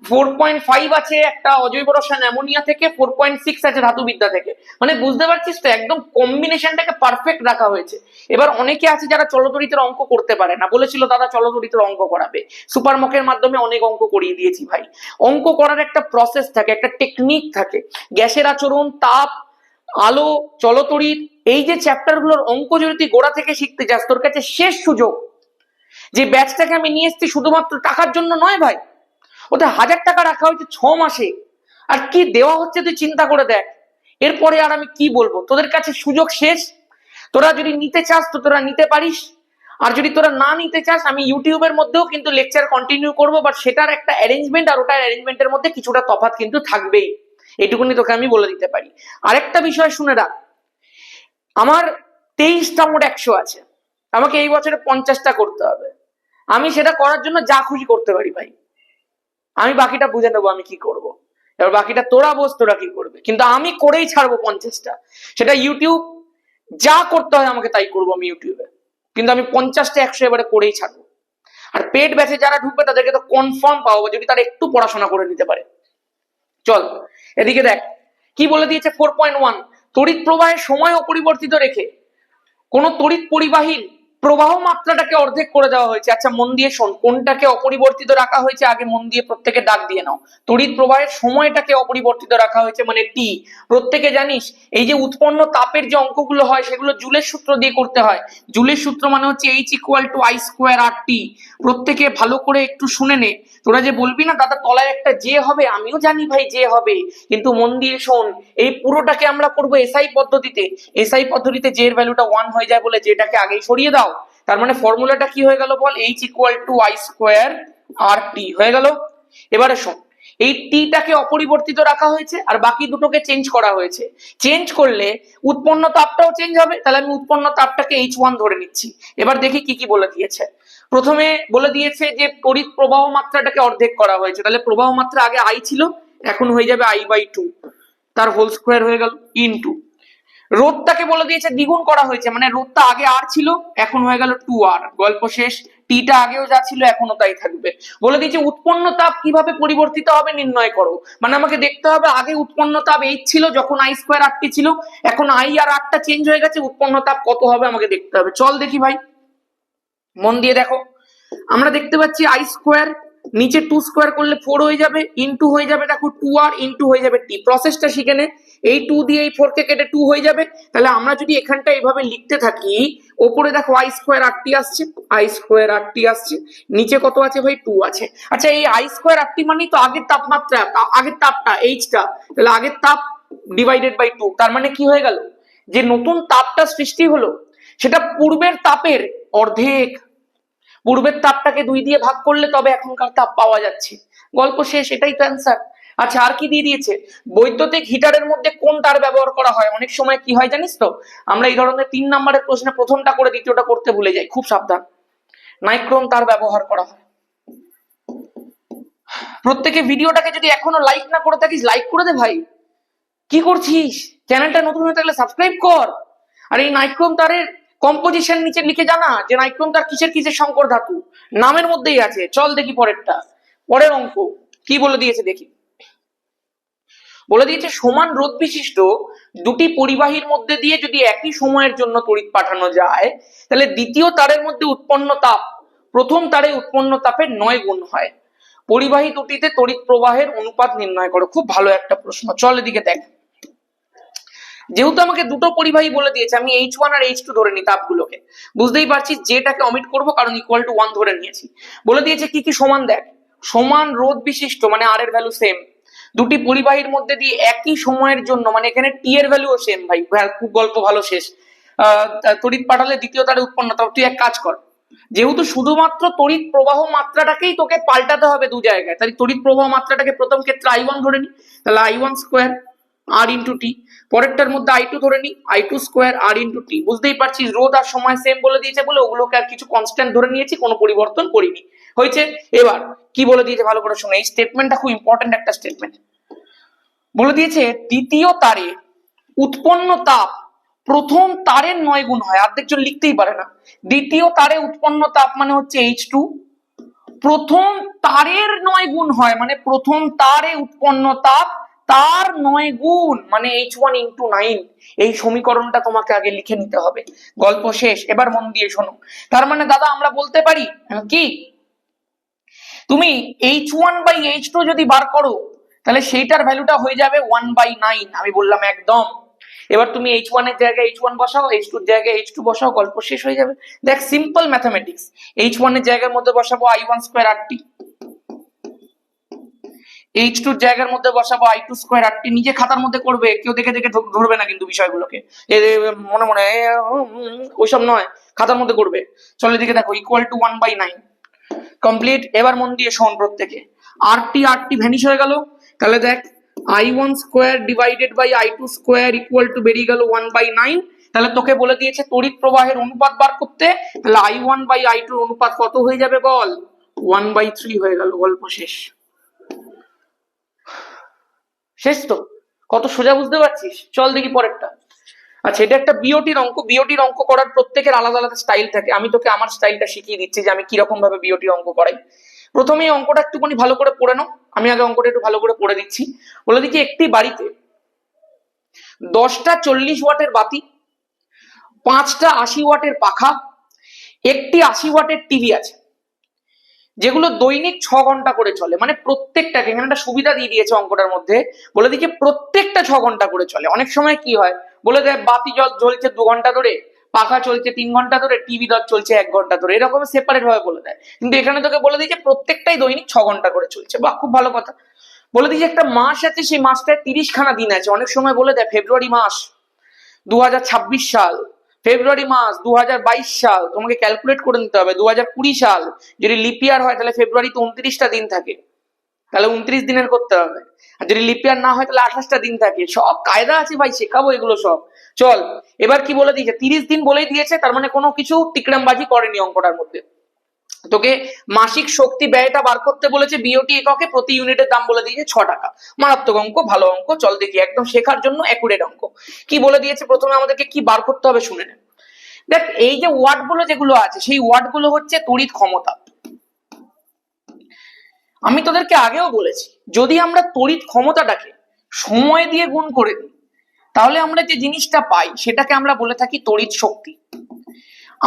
4.5 আছে একটা অজৈব রসায়ন অ্যামোনিয়া থেকে, 4.6 আছে ধাতুবিদ্যা থেকে। মানে বুঝতে পারছিস তো, একদম কম্বিনেশনটাকে পারফেক্ট রাখা হয়েছে। এবার অনেকে আছে যারা চলতড়িতের অঙ্ক করতে পারে না, বলেছিল দাদা চলতড়িতের অঙ্ক করাবে, সুপারমকের মাধ্যমে অনেক অঙ্ক করিয়ে দিয়েছি ভাই। অঙ্ক করার একটা প্রসেস থাকে, একটা টেকনিক থাকে। গ্যাসের আচরণ, তাপ, আলো, চলতড়িৎ, এই যে চ্যাপ্টার গুলোর অঙ্ক যদি তুই গোড়া থেকে শিখতে চাস, তোর কাছে শেষ সুযোগ। যে ব্যাচটাকে আমি নিয়ে এসেছি শুধুমাত্র টাকার জন্য নয় ভাই, ওটা 1000 টাকা রাখা হয়েছে 6 মাসে, আর কি দেওয়া হচ্ছে তুই চিন্তা করে দেখ। এরপরে আর আমি কি বলবো, তোদের কাছে সুযোগ শেষ। তোরা যদি নিতে চাস তো তোরা নিতে পারিস, আর যদি তোরা না নিতে চাস আমি ইউটিউবের মধ্যেও কিন্তু লেকচার কন্টিনিউ করবো, বাট সেটার একটা অ্যারেঞ্জমেন্ট আর ওটার অ্যারেঞ্জমেন্টের মধ্যে কিছুটা তফাৎ কিন্তু থাকবেই, এটুকুনি তোকে আমি বলে দিতে পারি। আরেকটা বিষয় শুনে রাখ, আমার 23টা মোট 100 আছে, আমাকে এই বছরে 50টা করতে হবে। আমি সেটা করার জন্য যা খুশি করতে পারি ভাই, আমি বাকিটা বুঝে নেবো আমি কি করব। এবার বাকিটা তোরা বোঝ তোরা কি করবে, কিন্তু আমি করেই ছাড়বো 50টা। সেটা ইউটিউব যা করতে হয় আমাকে তাই করবো আমি ইউটিউবে, কিন্তু আমি 50টা 100 এবারে করেই ছাড়বো। আর পেড ব্যাচে যারা ঢুকবে তাদেরকে তো কনফার্ম পাবো যদি তারা একটু পড়াশোনা করে নিতে পারে। চল এদিকে দেখ কি বলে দিয়েছে 4.1, তড়িৎ প্রবাহের সময় অপরিবর্তিত রেখে কোন তড়িৎ পরিবাহীর প্রবাহ মাত্রাটাকে অর্ধেক করে দেওয়া হয়েছে। আচ্ছা মন দিয়ে শোন, কোনটাকে অপরিবর্তিত রাখা হয়েছে আগে মন দিয়ে প্রত্যেকে দাগ দিয়ে নাও। তড়িৎ প্রবাহের সময়টাকে অপরিবর্তিত রাখা হয়েছে মানে টি। প্রত্যেকে জানিস এই যে উৎপন্ন তাপের যে অঙ্কগুলো হয় সেগুলো জুলের সূত্র দিয়ে করতে হয়। জুলের সূত্র মানে হচ্ছে H=I²RT। প্রত্যেকে ভালো করে একটু শুনে নে। তোরা যে বলবি না দাদা তলায় একটা জে হবে, আমিও জানি ভাই জে হবে, কিন্তু মন দিয়ে শোন, এই পুরোটাকে আমরা করবো এসআই পদ্ধতিতে। এসআই পদ্ধতিতে জে এর ভ্যালুটা 1 হয়ে যায় বলে যেটাকে আগেই সরিয়ে দাও। তার মানে ফর্মুলাটা কি হয়ে গেল বল, H=I²RT হয়ে গেল। এবারে শোন, এই টিটাকে অপরিবর্তিত রাখা হয়েছে আর বাকি দুটোকে চেঞ্জ করা হয়েছে। চেঞ্জ করলে উৎপন্ন তাপটাও চেঞ্জ হবে, তাহলে আমি উৎপন্ন তাপটাকে H1 ধরে নিচ্ছি। এবার দেখি কি কি বলে দিয়েছে। প্রথমে বলে দিয়েছে যে তড়িৎ প্রবাহ মাত্রাটাকে অর্ধেক করা হয়েছে, তাহলে প্রবাহ মাত্রা আগে I ছিল, এখন হয়ে যাবে I/2, তার হোল স্কোয়ার হয়ে গেল ইনটু। রোধটাকে বলে দিয়েছে দ্বিগুণ করা হয়েছে, মানে রোধটা আগে আর ছিল এখন হয়ে গেল 2R, গল্প শেষ। টিটা আগেও যা ছিল এখনো তাই থাকবে। বলে দিয়েছে উৎপন্ন তাপ কিভাবে পরিবর্তিত হবে নির্ণয় করো, মানে আমাকে দেখতে হবে আগে উৎপন্ন তাপ H ছিল যখন I²RT ছিল, এখন I আর R টা চেঞ্জ হয়ে গেছে, উৎপন্ন তাপ কত হবে আমাকে দেখতে হবে। চল দেখি ভাই, মন দিয়ে দেখো। আমরা দেখতে পাচ্ছি I² নিচে 2 স্কোয়ার করলে 4 হয়ে যাবে, ইনটু হয়ে যাবে দেখো 2R, ইনটু হয়ে যাবে টি। প্রসেসটা শিখে নে, এই 2 দিয়ে এই 4 কে কেটে 2 হয়ে যাবে। তাহলে আমরা যদি এখানটা এভাবে লিখতে থাকি, ওপরে দেখো I²RT আসছে, I²RT আসছে, নিচে কত আছে ভাই 2 আছে। আচ্ছা এই I²RT মানে তো আগের তাপমাত্রা, আগের তাপটা H টা, তাহলে আগের তাপ ডিভাইডেড বাই 2, তার মানে কি হয়ে গেল, যে নতুন তাপটা সৃষ্টি হলো সেটা পূর্বের তাপের অর্ধেক। পূর্বের তাপটাকে 2 দিয়ে ভাগ করলে তবে এখনকার তাপ পাওয়া যাচ্ছে, গল্প শেষ, এটাই তো অ্যান্সার। আচ্ছা আর কি দিয়ে দিয়েছে, বৈদ্যুতিক হিটারের মধ্যে কোন তার ব্যবহার করা হয়। অনেক সময় কি হয় জানিস তো, আমরা এই ধরনের 3 নম্বরের প্রশ্নে প্রথমটা করে দ্বিতীয়টা করতে ভুলে যাই, খুব সাবধান। নাইক্রোম তার ব্যবহার করা হয়। প্রত্যেকে ভিডিওটাকে যদি এখনো লাইক না করে থাকিস লাইক করে দে ভাই, কি করছিস, চ্যানেলটা নতুন হয়ে থাকলে সাবস্ক্রাইব কর। আর এই নাইক্রোম তারের কম্পোজিশন নিচে লিখে জানা যে নাইক্রোম তার কিসের কিসের সংকর ধাতু, নামের মধ্যেই আছে। চল দেখি পরেরটা, পরের অঙ্ক কি বলে দিয়েছে দেখি। বলে দিয়েছে সমান রোধ বিশিষ্ট দুটি পরিবাহীর মধ্যে দিয়ে যদি একই সময়ের জন্য তড়িৎ পাঠানো যায়, তাহলে দ্বিতীয় তারের মধ্যে উৎপন্ন তাপ প্রথম তারে উৎপন্ন তাপের 9 গুণ হয়। পরিবাহী দুটিতে তড়িৎ প্রবাহের অনুপাত নির্ণয় করো। খুব ভালো একটা প্রশ্ন, চল এদিকে দেখ। যেহেতু আমাকে দুটো পরিবাহী বলে দিয়েছে, আমি H1 আর H2 ধরে নি তাপগুলোকে, বুঝতেই পারছিস যেটাকে অমিট করব কারণ ইকুয়াল টু 1 ধরে নিয়েছি। বলে দিয়েছে কি কি সমান, দেখ সমান রোধ বিশিষ্ট মানে আর এর ভ্যালু সেম, দুটি পরিবাহীর মধ্যে দিয়ে একই সময়ের জন্য, মানে এখানে টি এর ভ্যালুও সেম। ভাই খুব গল্প ভালো শেষ। তড়িৎ পাঠালে দ্বিতীয় তারে উৎপন্ন তাপ, তুই এক কাজ কর, যেহেতু শুধুমাত্র তড়িৎ প্রবাহ মাত্রাটাকেই তোকে পাল্টাতে হবে দু জায়গায়, তাই তড়িৎ প্রবাহ মাত্রাটাকে প্রথম ক্ষেত্রে I1 ধরে নি, তাহলে I1 স্কোয়ার আর ইন্টু টি। পরেরটার মধ্যে I2 ধরে নি, I2 স্কোয়ার আর ইন্টু টি। বুঝতেই পারছিস রোধ আর সময় সেম বলে দিয়েছে বলে ওগুলোকে আর কিছু কনস্ট্যান্ট ধরে নিয়েছি, কোনো পরিবর্তন করিনি, হয়েছে। এবার কি বলে দিয়েছে ভালো করে শোনো, এই স্টেটমেন্টটা খুব ইম্পর্টেন্ট একটা স্টেটমেন্ট। বলে দিয়েছে দ্বিতীয় তারে উৎপন্ন তাপ প্রথম তারের 9 গুণ হয়। অর্ধেকজন লিখতেই পারে না, দ্বিতীয় তারে উৎপন্ন তাপ মানে হচ্ছে H2, প্রথম তারের 9 গুণ হয়, মানে প্রথম তারে উৎপন্ন তাপ তার 9 গুণ মানে H1 ইন্টু 9। এই সমীকরণটা তোমাকে আগে লিখে নিতে হবে, গল্প শেষ। এবার মন দিয়ে শোনো, তার মানে দাদা আমরা বলতে পারি কি, তুমি H1/H2 যদি বার করো তাহলে সেইটার ভ্যালুটা হয়ে যাবে 1/9। আমি বললাম একদম। এবার তুমি H1 এর জায়গায় H1 বসাও, H2 এর জায়গায় H2 বসাও, গল্প শেষ হয়ে যাবে। দেখ সিম্পল ম্যাথমেটিক্স, H1 এর জায়গার মধ্যে বসাবো I1² RT, H2 জায়গার মধ্যে বসাবো I2 স্কোয়ার RT, নিজে খাতার মধ্যে করবে, কেউ দেখে দেখে ধরবে না কিন্তু বিষয়গুলোকে, মনে মনে ওইসব নয়, খাতার মধ্যে করবে। চলো এদিকে দেখো, ইকুয়াল টু 1/9 কমপ্লিট। এবার মন দিয়ে শোন প্রত্যেকে, RT ভ্যানিশ হয়ে গেল, তাহলে দেখ I1 square divided by I2 square equal to বেরিয়ে গেল 1/9। তাহলে তোকে বলে দিয়েছে তড়িৎ প্রবাহের অনুপাত বার করতে, তাহলে I1 বাই I2 অনুপাত কত হয়ে যাবে বল? 1/3 হয়ে গেল, গল্প শেষ। শেষ তো? কত সোজা, বুঝতে পারছিস? চল দেখি পরেরটা। আচ্ছা, এটা একটা বিওটির অঙ্ক। বিওটির অঙ্ক করার প্রত্যেকের আলাদা আলাদা স্টাইল থাকে, আমি তোকে আমার স্টাইলটা শিখিয়ে দিচ্ছি যে আমি কিরকম ভাবে বিওটির অঙ্ক করাই। প্রথমে এই অঙ্কটা একটুখানি ভালো করে পড়ে নাও, আমি আগে অঙ্কটা একটু ভালো করে পড়ে দিচ্ছি। বলে দিচ্ছি, একটি বাড়িতে 10টা 40 ওয়াটের বাতি, 5টা 80 ওয়াটের পাখা, একটি 80 ওয়াটের টিভি আছে, যেগুলো দৈনিক 6 ঘন্টা করে চলে। মানে প্রত্যেকটাকে, এখানে একটা সুবিধা দিয়ে দিয়েছে অঙ্কটার মধ্যে, বলে দিচ্ছে প্রত্যেকটা 6 ঘন্টা করে চলে। অনেক সময় কি হয়, বলে দেয় বাতি জ্বলছে 2 ঘন্টা ধরে, পাখা চলছে 3 ঘন্টা ধরে, টিভি চলছে 1 ঘন্টা ধরে, এরকম সেপারেট ভাবে বলে দেয়। কিন্তু এখানে তোকে বলে দিয়েছে প্রত্যেকটাই দৈনিক 6 ঘন্টা করে চলছে। বাহ, খুব ভালো কথা। বলে দিয়েছে একটা মাস আছে, সেই মাসটায় 30 খানা দিন আছে। অনেক সময় বলে দেয় ফেব্রুয়ারি মাস 2026 সাল, ফেব্রুয়ারি মাস 2022 সাল, তোমাকে ক্যালকুলেট করে নিতে হবে। 2020 সাল যদি লিপ ইয়ার হয়, তাহলে ফেব্রুয়ারিতে 29টা দিন থাকে, তাহলে 29 দিনের করতে হবে। আর যদি লিপ ইয়ার না হয়, তাহলে 28টা দিন থাকে। সব কায়দা আছে ভাই, শেখাবো এগুলো সব। চল এবার কি বলে দিয়েছে, 30 দিন বলেই দিয়েছে, তার মানে কোনো কিছু টিকরামবাজি করেনি অঙ্কটার মধ্যে। তোকে মাসিক শক্তি ব্যয়টা বার করতে বলেছে বিওটি এককে, প্রতি ইউনিটের দাম বলে দিয়েছে 6 টাকা। মারাত্মক অঙ্ক, ভালো অঙ্ক। চল দেখি, একদম শেখার জন্য অ্যাকুরেট অঙ্ক। কি বলে দিয়েছে, প্রথমে আমাদেরকে কি বার করতে হবে শুনে নে। দেখ, এই যে ওয়াট গুলো যেগুলো আছে, সেই ওয়াট গুলো হচ্ছে তড়িৎ ক্ষমতা। আমি তোদেরকে আগেও বলেছি, যদি আমরা তড়িৎ ক্ষমতাটাকে সময় দিয়ে গুণ করে দিই, তাহলে আমরা যে জিনিসটা পাই সেটাকে আমরা বলে থাকি তড়িৎ শক্তি।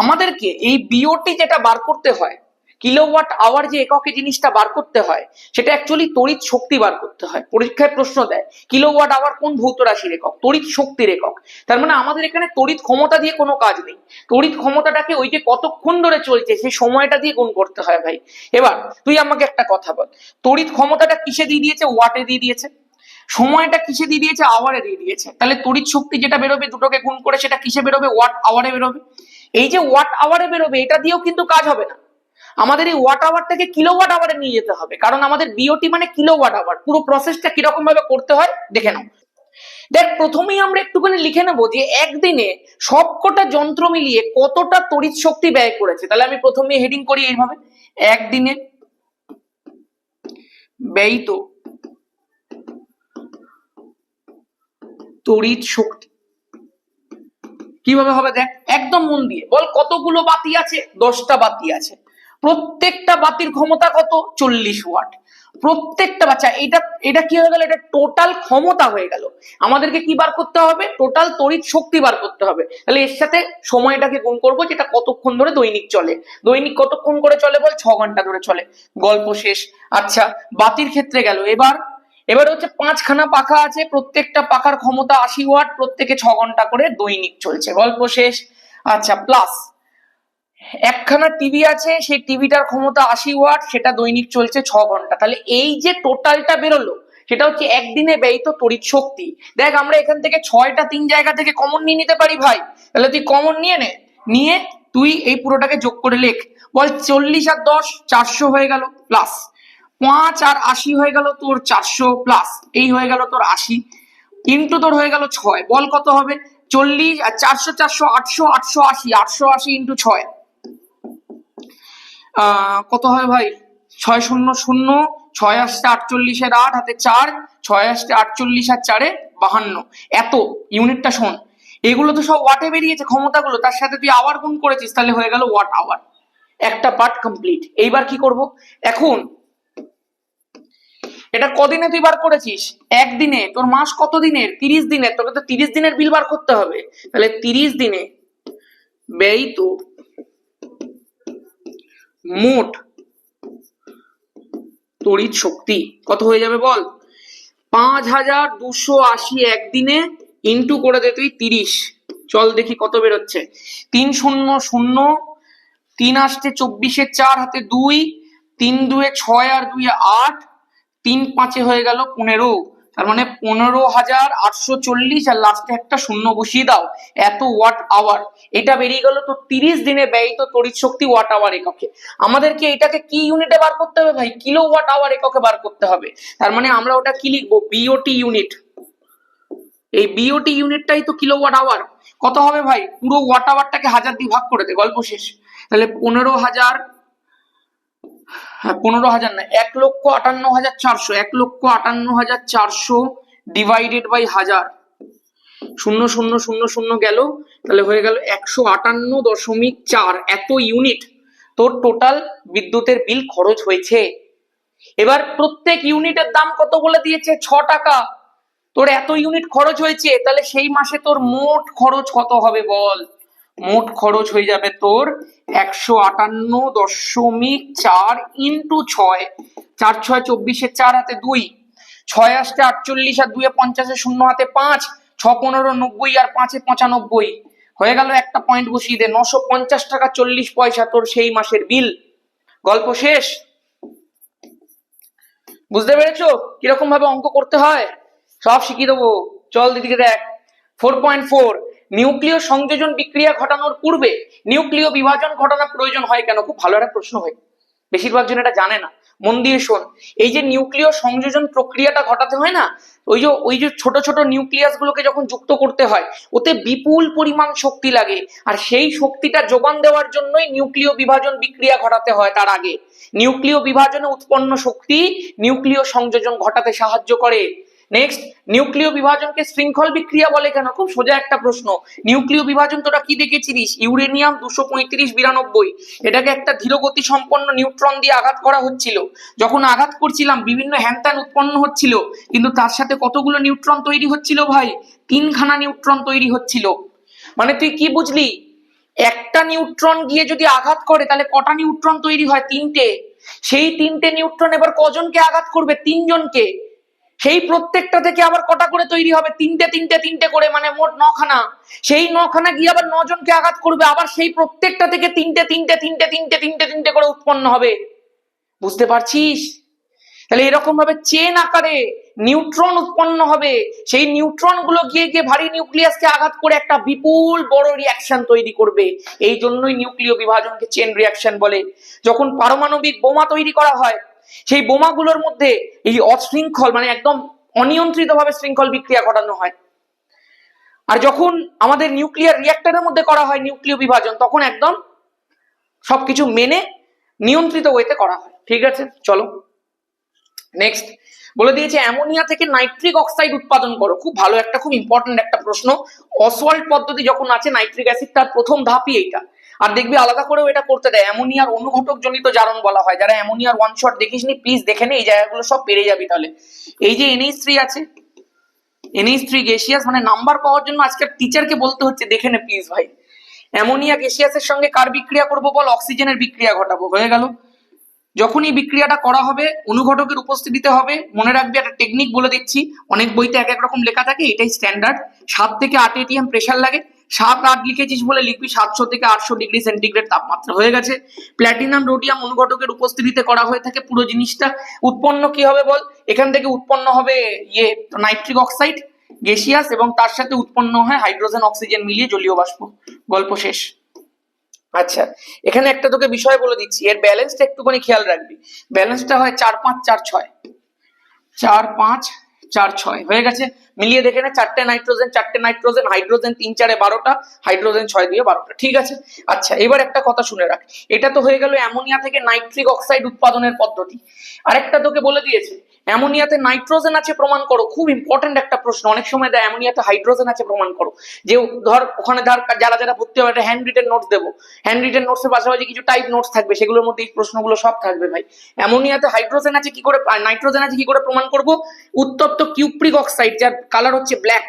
আমাদেরকে এই বিওটি যেটা বার করতে হয়, কিলোওয়াট আওয়ার যে এককে জিনিসটা বার করতে হয়, সেটা অ্যাকচুয়ালি তড়িৎ শক্তি বার করতে হয়। পরীক্ষায় প্রশ্ন দেয় কিলোওয়াট আওয়ার কোন ভৌত রাশির একক? তড়িৎ শক্তির একক। তার মানে আমাদের এখানে তড়িৎ ক্ষমতা দিয়ে কোনো কাজ নেই, তড়িৎ ক্ষমতাটাকে ওই যে কতক্ষণ ধরে চলছে সেই সময়টা দিয়ে গুণ করতে হয় ভাই। এবার তুই আমাকে একটা কথা বল, তড়িৎ ক্ষমতাটা কিসে দিয়ে দিয়েছে? ওয়াটে দিয়ে দিয়েছে। সময়টা কিসে দিয়ে দিয়েছে? আওয়ারে দিয়ে দিয়েছে। তাহলে তড়িৎ শক্তি যেটা বেরোবে, দুটোকে গুণ করে সেটা কিসে বেরোবে? ওয়াট আওয়ারে বেরোবে। এই যে ওয়াট আওয়ারে বেরোবে, এটা দিয়েও কিন্তু কাজ হবে না, আমাদের এই ওয়াট আওয়ারটাকে কিলোওয়াট আওয়ারে নিয়ে যেতে হবে, কারণ আমাদের বিওটি মানে কিলোওয়াট আওয়ার। পুরো প্রসেসটা কিরকম ভাবে করতে হয় দেখে নাও। দেখ, প্রথমেই আমরা একটুখানি লিখে নেবো যে একদিনে সবকটা যন্ত্র মিলিয়ে কতটা তড়িৎ শক্তি ব্যয় করেছে। তাহলে আমি প্রথমে হেডিং করি এইভাবে, একদিনে ব্যয়িত তড়িৎ শক্তি। কিভাবে হবে দেখ, একদম মন দিয়ে বল, কতগুলো বাতি আছে? 10টা বাতি আছে, প্রত্যেকটা বাতির ক্ষমতা কত? 40 ওয়াট। প্রত্যেকটা বাচ্চা, এটা কি হয়ে গেল? এটা টোটাল ক্ষমতা হয়ে গেল। আমাদেরকে কি বার করতে হবে? টোটাল তড়িৎ শক্তি বার করতে হবে। তাহলে এর সাথে সময়টাকে গুণ করবো, যেটা কতক্ষণ ধরে দৈনিক চলে। দৈনিক কতক্ষণ করে চলে বল? 6 ঘন্টা ধরে চলে। গল্প শেষ। আচ্ছা, বাতির ক্ষেত্রে গেল। এবার হচ্ছে 5খানা পাখা আছে, প্রত্যেকটা পাখার ক্ষমতা 80 ওয়াট, প্রত্যেকে 6 ঘন্টা করে দৈনিক চলছে। গল্প শেষ। আচ্ছা, প্লাস 1খানা টিভি আছে, সেই টিভিটার ক্ষমতা 80 ওয়াট, সেটা দৈনিক চলছে 6 ঘন্টা। তাহলে এই যে টোটালটা বেরোলো, সেটা হচ্ছে একদিনে ব্যয়িত তড়িৎ শক্তি। দেখ, আমরা এখান থেকে 6টা 3 জায়গা থেকে কমন নিয়ে নিতে পারি ভাই। তাহলে তুই কমন নিয়ে নে, নিয়ে তুই এই পুরোটাকে যোগ করে লেখ। বল 40 আর 10 400 হয়ে গেল, প্লাস 5 আর 80 হয়ে গেল তোর 400, প্লাস এই হয়ে গেল তোর 80, ইন্টু তোর হয়ে গেল 6। বল কত হবে? 40 আর 400 400 800 880, 880 ইন্টু 6 কত হয় ভাই? 6 0 0, 6 আসছে 48 এর 8 হাতে 4, 6 আসছে 48 আর 4 52। এত ইউনিটটা শোন, এগুলো তো সব ওয়াটে বেরিয়েছে ক্ষমতাগুলো, তার সাথে তুই আওয়ার গুণ করেছিস, তাহলে হয়ে গেল ওয়াট আওয়ার। একটা পার্ট কমপ্লিট। এইবার কি করব? এখন এটা কদিনে তুই বার করেছিস? একদিনে। তোর মাস কত দিনের? 30 দিনের। তোকে তো 30 দিনের বিল বার করতে হবে। তাহলে 30 দিনে ব্যয়িত মোট তড়িৎ শক্তি কত হয়ে যাবে বল? 5280 একদিনে ইন্টু করে দে তুই 30। চল দেখি কত বেরোচ্ছে। 3 0 0, 3 আসছে 24 এর 4 হাতে 2, 3 2 6 আর 2 8, 3 5 হয়ে গেল 15, তার মানে 15,840, আর লাস্টে একটা শূন্য বসিয়ে দাও, এত ওয়াট আওয়ার। এটা বেরিয়ে গেল তো 30 দিনে ব্যয়িত তড়িৎ শক্তি ওয়াট আওয়ার এককে। আমাদেরকে এটাকে কি ইউনিটে বার করতে হবে ভাই? কিলো ওয়াট আওয়ার এককে বার করতে হবে। তার মানে আমরা ওটা কি লিখবো? BOT unit. এই বিওটি ইউনিটটাই তো কিলোওয়াট আওয়ার। কত হবে ভাই? পুরো ওয়াট আওয়ারটাকে 1000 দিয়ে ভাগ করে দে, গল্প শেষ। তাহলে 15,000, 15,000 না, 1,58,400, 1,58,400 ডিভাইডেড বাই 1000, 0,0,0,0 গেল, তাহলে হয়ে গেল 158.4। এত ইউনিট তোর টোটাল বিদ্যুতের বিল খরচ হয়েছে। এবার প্রত্যেক ইউনিটের দাম কত বলে দিয়েছে? 6 টাকা। তোর এত ইউনিট খরচ হয়েছে, তাহলে সেই মাসে তোর মোট খরচ কত হবে বল? মোট খরচ হয়ে যাবে তোর 158.4 ইন্টু 6, 4 6 24, 4 হাতে 2, 6 আসতে 48, আর 2 50, 0 হাতে 5, 6 15 90, আর 5 95 হয়ে গেল। একটা পয়েন্ট বসিয়ে দে, 950 টাকা 40 পয়সা তোর সেই মাসের বিল। গল্প শেষ। বুঝতে পেরেছো কিরকম ভাবে অঙ্ক করতে হয়? সব শিখিয়ে দেবো, চল দিদিকে দেখ। 4.4, নিউক্লিয় সংযোজন বিক্রিয়া ঘটানোর পূর্বে নিউক্লিয় বিভাজন ঘটানোর প্রয়োজন হয় কেন? খুব ভালো একটা প্রশ্ন হয়, বেশিরভাগ জন এটা জানে না। মন দিয়ে শোন। এই যে নিউক্লিয় সংযোজন প্রক্রিয়াটা ঘটাতে হয় না, ওই যে ছোট ছোট নিউক্লিয়াস গুলোকে যখন যুক্ত করতে হয়, ওতে বিপুল পরিমাণ শক্তি লাগে, আর সেই শক্তিটা যোগান দেওয়ার জন্যই নিউক্লিয় বিভাজন বিক্রিয়া ঘটাতে হয়। তার আগে নিউক্লিয় বিভাজনে উৎপন্ন শক্তি নিউক্লিয় সংযোজন ঘটাতে সাহায্য করে। নেক্সট, নিউক্লিয় বিভাজনকে শৃঙ্খল বিক্রিয়া বলে কেন? খুব সোজা একটা প্রশ্ন। নিউক্লিয় বিভাজন তোরা কি দেখেছিস? ইউরেনিয়াম 235-92, এটাকে একটা ধীরগতি সম্পন্ন নিউট্রন দিয়ে আঘাত করা হচ্ছিল। যখন আঘাত করছিলাম বিভিন্ন হ্যানত্যান উৎপন্ন হচ্ছিল, কিন্তু তার সাথে কতগুলো নিউট্রন তৈরি হচ্ছিল ভাই? 3খানা নিউট্রন তৈরি হচ্ছিল। মানে তুই কি বুঝলি? একটা নিউট্রন গিয়ে যদি আঘাত করে তাহলে কটা নিউট্রন তৈরি হয়? 3টে। সেই 3টে নিউট্রন এবার কজনকে আঘাত করবে? 3জনকে। সেই প্রত্যেকটা থেকে আবার কটা করে তৈরি হবে? 3টে করে, মানে মোট 9খানা। সেই 9খানা গিয়ে আবার 9জনকে আঘাত করবে, আবার সেই প্রত্যেকটা থেকে 3টে করে উৎপন্ন হবে। বুঝতে পারছিস? তাহলে এরকম ভাবে চেন আকারে নিউট্রন উৎপন্ন হবে। সেই নিউট্রন গুলো গিয়ে গিয়ে ভারী নিউক্লিয়াসকে আঘাত করে একটা বিপুল বড় রিয়াকশন তৈরি করবে। এই জন্যই নিউক্লিয় বিভাজনকে চেন রিয়াকশন বলে। যখন পারমাণবিক বোমা তৈরি করা হয়, সেই বোমাগুলোর মধ্যে এই অশৃঙ্খল, মানে একদম অনিয়ন্ত্রিত ভাবে শৃঙ্খল বিক্রিয়া ঘটানো হয়। আর যখন আমাদের নিউক্লিয়ার রিঅ্যাক্টরের মধ্যে করা হয় নিউক্লিয় বিভাজন, তখন একদম সবকিছু মেনে নিয়ন্ত্রিত ওয়েতে করা হয়। ঠিক আছে, চলো নেক্সট। বলে দিয়েছে অ্যামোনিয়া থেকে নাইট্রিক অক্সাইড উৎপাদন করো। খুব ভালো একটা, খুব ইম্পর্টেন্ট একটা প্রশ্ন। অসওয়াল্ড পদ্ধতি যখন আছে নাইট্রিক অ্যাসিড, তার প্রথম ধাপই এইটা। আর দেখবি আলাদা করেও এটা করতে দেয়, অ্যামোনিয়ার অনুঘটক জনিত জারণ বলা হয়। যারা অ্যামোনিয়ার ওয়ান শট দেখিসনি, প্লিজ দেখে নে, এই জায়গাগুলো সব পেরে যাবি তাহলে। এই যে NH3 আছে, NH3 গ্যাসিয়াস, মানে নাম্বার পাওয়ার জন্য আজকের টিচারকে বলতে হচ্ছে দেখে নে প্লিজ ভাই। অ্যামোনিয়া গ্যাসিয়াসের সঙ্গে কার বিক্রিয়া করবো বল? অক্সিজেনের বিক্রিয়া ঘটাবো। হয়ে গেল। যখন এই বিক্রিয়াটা করা হবে অনুঘটকের উপস্থিতিতে হবে। মনে রাখবি একটা টেকনিক বলে দিচ্ছি, অনেক বইতে এক এক রকম লেখা থাকে, এটাই স্ট্যান্ডার্ড। 7 থেকে 8 ATM প্রেসার লাগে। 7-8 লিখেছিস বলে লিখবি 700 থেকে 800 ডিগ্রি সেন্টিগ্রেড তাপমাত্রা। হয়ে গেছে। প্ল্যাটিনাম রোডিয়াম অনুঘটকের উপস্থিতিতে করা হয়ে থাকে পুরো জিনিসটা। উৎপন্ন কি হবে বল? এখান থেকে উৎপন্ন হবে নাইট্রিক অক্সাইড গ্যাসিয়াস, এবং তার সাথে উৎপন্ন হয় হাইড্রোজেন অক্সিজেন মিলিয়ে জলীয় বাষ্প। গল্প শেষ। আচ্ছা, এখানে একটা তোকে বিষয় বলে দিচ্ছি, এর ব্যালেন্সটা একটুখানি খেয়াল রাখবি। ব্যালেন্সটা হয় 4-5-4-6, 4-5-4-6 হয়ে গেছে। মিলিয়ে দেখে নে, 4টে নাইট্রোজেন, হাইড্রোজেন 3-4-এ 12টা, হাইড্রোজেন 6-2-12টা। ঠিক আছে। আচ্ছা, এবার একটা কথা শুনে রাখ। এটা তো হয়ে গেল অ্যামোনিয়া থেকে নাইট্রিক অক্সাইড উৎপাদনের পদ্ধতি। আরেকটা তোকে বলে দিয়েছে অ্যামোনিয়াতে নাইট্রোজেন আছে প্রমাণ করো। খুব ইম্পর্টেন্ট একটা প্রশ্ন, অনেক সময় দেয় অ্যামোনিয়াতে হাইড্রোজেন আছে প্রমাণ করো। যে ধর ওখানে যারা যারা ভর্তি হবে একটা হ্যান্ড রিটেন নোটস দেবো, হ্যান্ড রিটেন নোটসের পাশাপাশি কিছু টাইপ নোটস থাকবে, সেগুলোর মধ্যে এই প্রশ্নগুলো সব থাকবে ভাই। অ্যামোনিয়াতে হাইড্রোজেন আছে কি করে, নাইট্রোজেন আছে কি করে প্রমাণ করব? উত্তপ্ত কিউপ্রিক অক্সাইড, যার কালার হচ্ছে ব্ল্যাক,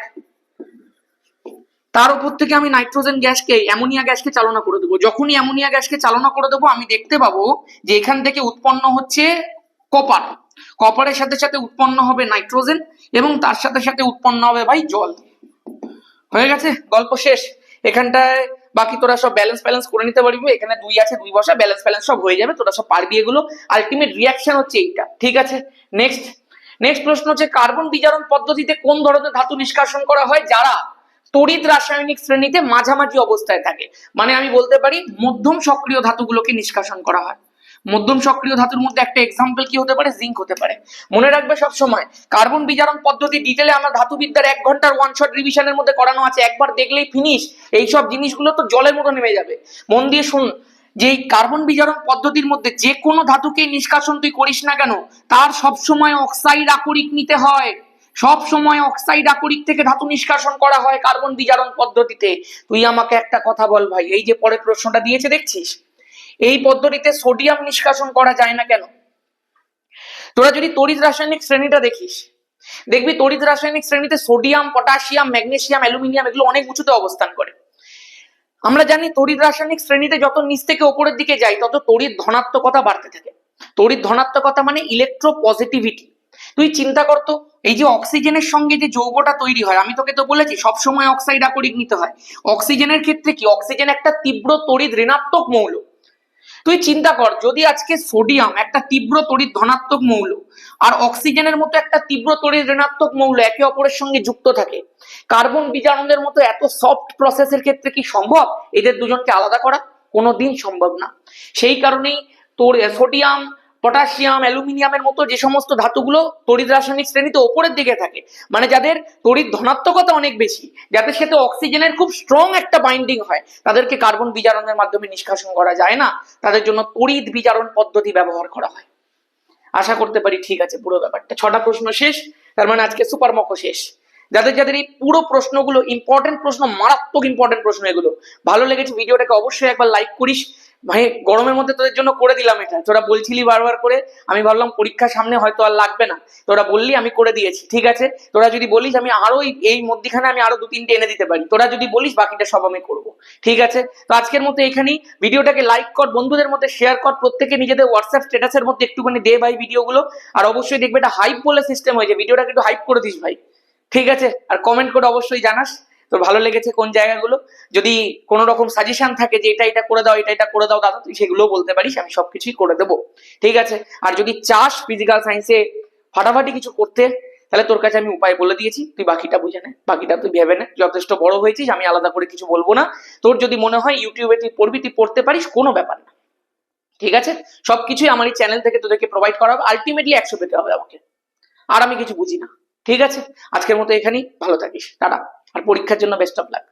তার উপর থেকে আমি নাইট্রোজেন গ্যাসকে, অ্যামোনিয়া গ্যাসকে চালনা করে দেবো। যখনই অ্যামোনিয়া গ্যাসকে চালনা করে দেবো, আমি দেখতে পাবো যে এখান থেকে উৎপন্ন হচ্ছে কপার। কপারের সাথে সাথে উৎপন্ন হবে নাইট্রোজেন, এবং তার সাথে সাথে উৎপন্ন হবে ভাই জল। হয়ে গেছে, গল্প শেষ। এখানটায় বাকি তোরা সব ব্যালেন্স করে নিতে পারবি। এখানে 2 আছে, 2 বসা, ব্যালেন্স সব হয়ে যাবে, তোরা সব পারবি এগুলো। আলটিমেট রিয়াকশন হচ্ছে এইটা। ঠিক আছে, নেক্সট। নেক্সট প্রশ্ন হচ্ছে কার্বন বিজারণ পদ্ধতিতে কোন ধরনের ধাতু নিষ্কাশন করা হয় যারা তড়িৎ রাসায়নিক শ্রেণীতে মাঝামাঝি অবস্থায় থাকে? মানে আমি বলতে পারি মধ্যম সক্রিয় ধাতুগুলোকে নিষ্কাশন করা হয়। মধ্যম সক্রিয় ধাতুর মধ্যে একটা এক্সাম্পল কি হতে পারে? জিঙ্ক হতে পারে। মনে রাখবে সব সময় কার্বন বিজারণ পদ্ধতি ডিটেলে আমার ধাতুবিদ্যার 1 ঘন্টার ওয়ান শট রিভিশনের মধ্যে করানো আছে, একবার দেখলেই ফিনিশ। এইসব জিনিসগুলো তো জলের মতো নেমে যাবে। মন দিয়ে শুন, যে এই কার্বন বিজারণ পদ্ধতির মধ্যে যে কোনো ধাতুকে নিষ্কাশন তুই করিস না কেন, তার সবসময় অক্সাইড আকরিক নিতে হয়। সব সময় অক্সাইড আকরিক থেকে ধাতু নিষ্কাশন করা হয় কার্বন বিজারণ পদ্ধতিতে। তুই আমাকে একটা কথা বল ভাই, এই যে পরের প্রশ্নটা দিয়েছে দেখছিস, এই পদ্ধতিতে সোডিয়াম নিষ্কাশন করা যায় না কেন? তোরা যদি তড়িৎ রাসায়নিক শ্রেণীটা দেখিস, দেখবি তড়িৎ রাসায়নিক শ্রেণীতে সোডিয়াম, পটাশিয়াম, ম্যাগনেসিয়াম, অ্যালুমিনিয়াম এগুলো অনেক উঁচুতে অবস্থান করে। আমরা জানি তড়িৎ রাসায়নিক শ্রেণীতে যত নিচ থেকে উপরের দিকে যাই তত তড়িৎ ধনাত্মকতা বাড়তে থাকে। তড়িৎ ধনাত্মকতা মানে ইলেকট্রো পজিটিভিটি। তুই চিন্তা করতো, এই যে অক্সিজেনের সঙ্গে যে যৌগটা তৈরি হয়, আমি তোকে তো বলেছি সবসময় অক্সাইড আকরিক নিতে হয়। অক্সিজেনের ক্ষেত্রে কি, অক্সিজেন একটা তীব্র তড়িৎ ঋণাত্মক মৌল। তুই চিন্তা কর, যদি আজকে সোডিয়াম একটা তীব্র তড়িৎ ধনাত্মক মৌল আর অক্সিজেনের মতো একটা তীব্র তড়িৎ ঋণাত্মক মৌল একে অপরের সঙ্গে যুক্ত থাকে, কার্বন বিজারণের মতো এত সফট প্রসেসের ক্ষেত্রে কি সম্ভব এদের দুজনকে আলাদা করা? কোনোদিন সম্ভব না। সেই কারণেই তোর সোডিয়াম, পটাশিয়াম, অ্যালুমিনিয়ামের মতো যে সমস্ত ধাতুগুলো তড়িৎ রাসায়নিক শ্রেণীতে ওপরের দিকে থাকে, মানে যাদের তড়িৎ ধনাত্মকতা অনেক বেশি, যাদের সাথে অক্সিজেনের খুব স্ট্রং একটা বাইন্ডিং হয়, তাদেরকে কার্বন বিজারণের মাধ্যমে নিষ্কাশন করা যায় না। তাদের জন্য তড়িৎ বিজারণ পদ্ধতি ব্যবহার করা হয়। আশা করতে পারি ঠিক আছে পুরো ব্যাপারটা। 6টা প্রশ্ন শেষ, তার মানে আজকে সুপার মকো শেষ। যাদের যাদের এই পুরো প্রশ্নগুলো ইম্পর্টেন্ট প্রশ্ন, মারাত্মক ইম্পর্টেন্ট প্রশ্ন, এগুলো ভালো লেগেছে ভিডিওটাকে অবশ্যই একবার লাইক করিস ভাই। গরমের মধ্যে তোদের জন্য করে দিলাম এটা, তোরা বলছিলি বারবার করে, আমি ভাবলাম পরীক্ষার সামনে হয়তো আর লাগবে না, তোরা বললি আমি করে দিয়েছি। ঠিক আছে, তোরা যদি বলিস আমি আরো এই মধ্যখানে আমি আরো 2-3টে এনে দিতে পারি, তোরা যদি বলিস বাকিটা সব আমি করবো। ঠিক আছে, তো আজকের মতো এখানেই। ভিডিওটাকে লাইক কর, বন্ধুদের মধ্যে শেয়ার কর, প্রত্যেকে নিজেদের হোয়াটসঅ্যাপ স্ট্যাটাসের মধ্যে একটুখানি দে ভাই ভিডিওগুলো। আর অবশ্যই দেখবে এটা হাইপ বলে সিস্টেম হয়েছে, ভিডিওটাকে একটু হাইপ করে দিস ভাই। ঠিক আছে, আর কমেন্ট করে অবশ্যই জানাস তোর ভালো লেগেছে কোন জায়গাগুলো। যদি কোনো রকম সাজেশন থাকে যে এটা করে দাও, এটা করে দাও দাদা, তুই সেগুলো বলতে পারিস, আমি সবকিছুই করে দেবো। ঠিক আছে, আর যদি চাস ফিজিক্যাল সায়েন্সে ফাটাফাটি কিছু করতে, তাহলে তোর কাছে আমি উপায় বলে দিয়েছি, তুই বাকিটা বুঝে নে, বাকিটা তুই ভেবে নে। যথেষ্ট বড় হয়েছিস, আমি আলাদা করে কিছু বলবো না। তোর যদি মনে হয় ইউটিউবে তুই পড়বি, তুই পড়তে পারিস, কোনো ব্যাপার না। ঠিক আছে, সবকিছুই আমার এই চ্যানেল থেকে তোদেরকে প্রোভাইড করা হবে। আলটিমেটলি 100 পেতে হবে আমাকে, আর আমি কিছু বুঝি না। ঠিক আছে, আজকের মতো এখানেই। ভালো থাকিস, টাটা। আর পরীক্ষার জন্য বেস্ট অফ লাক।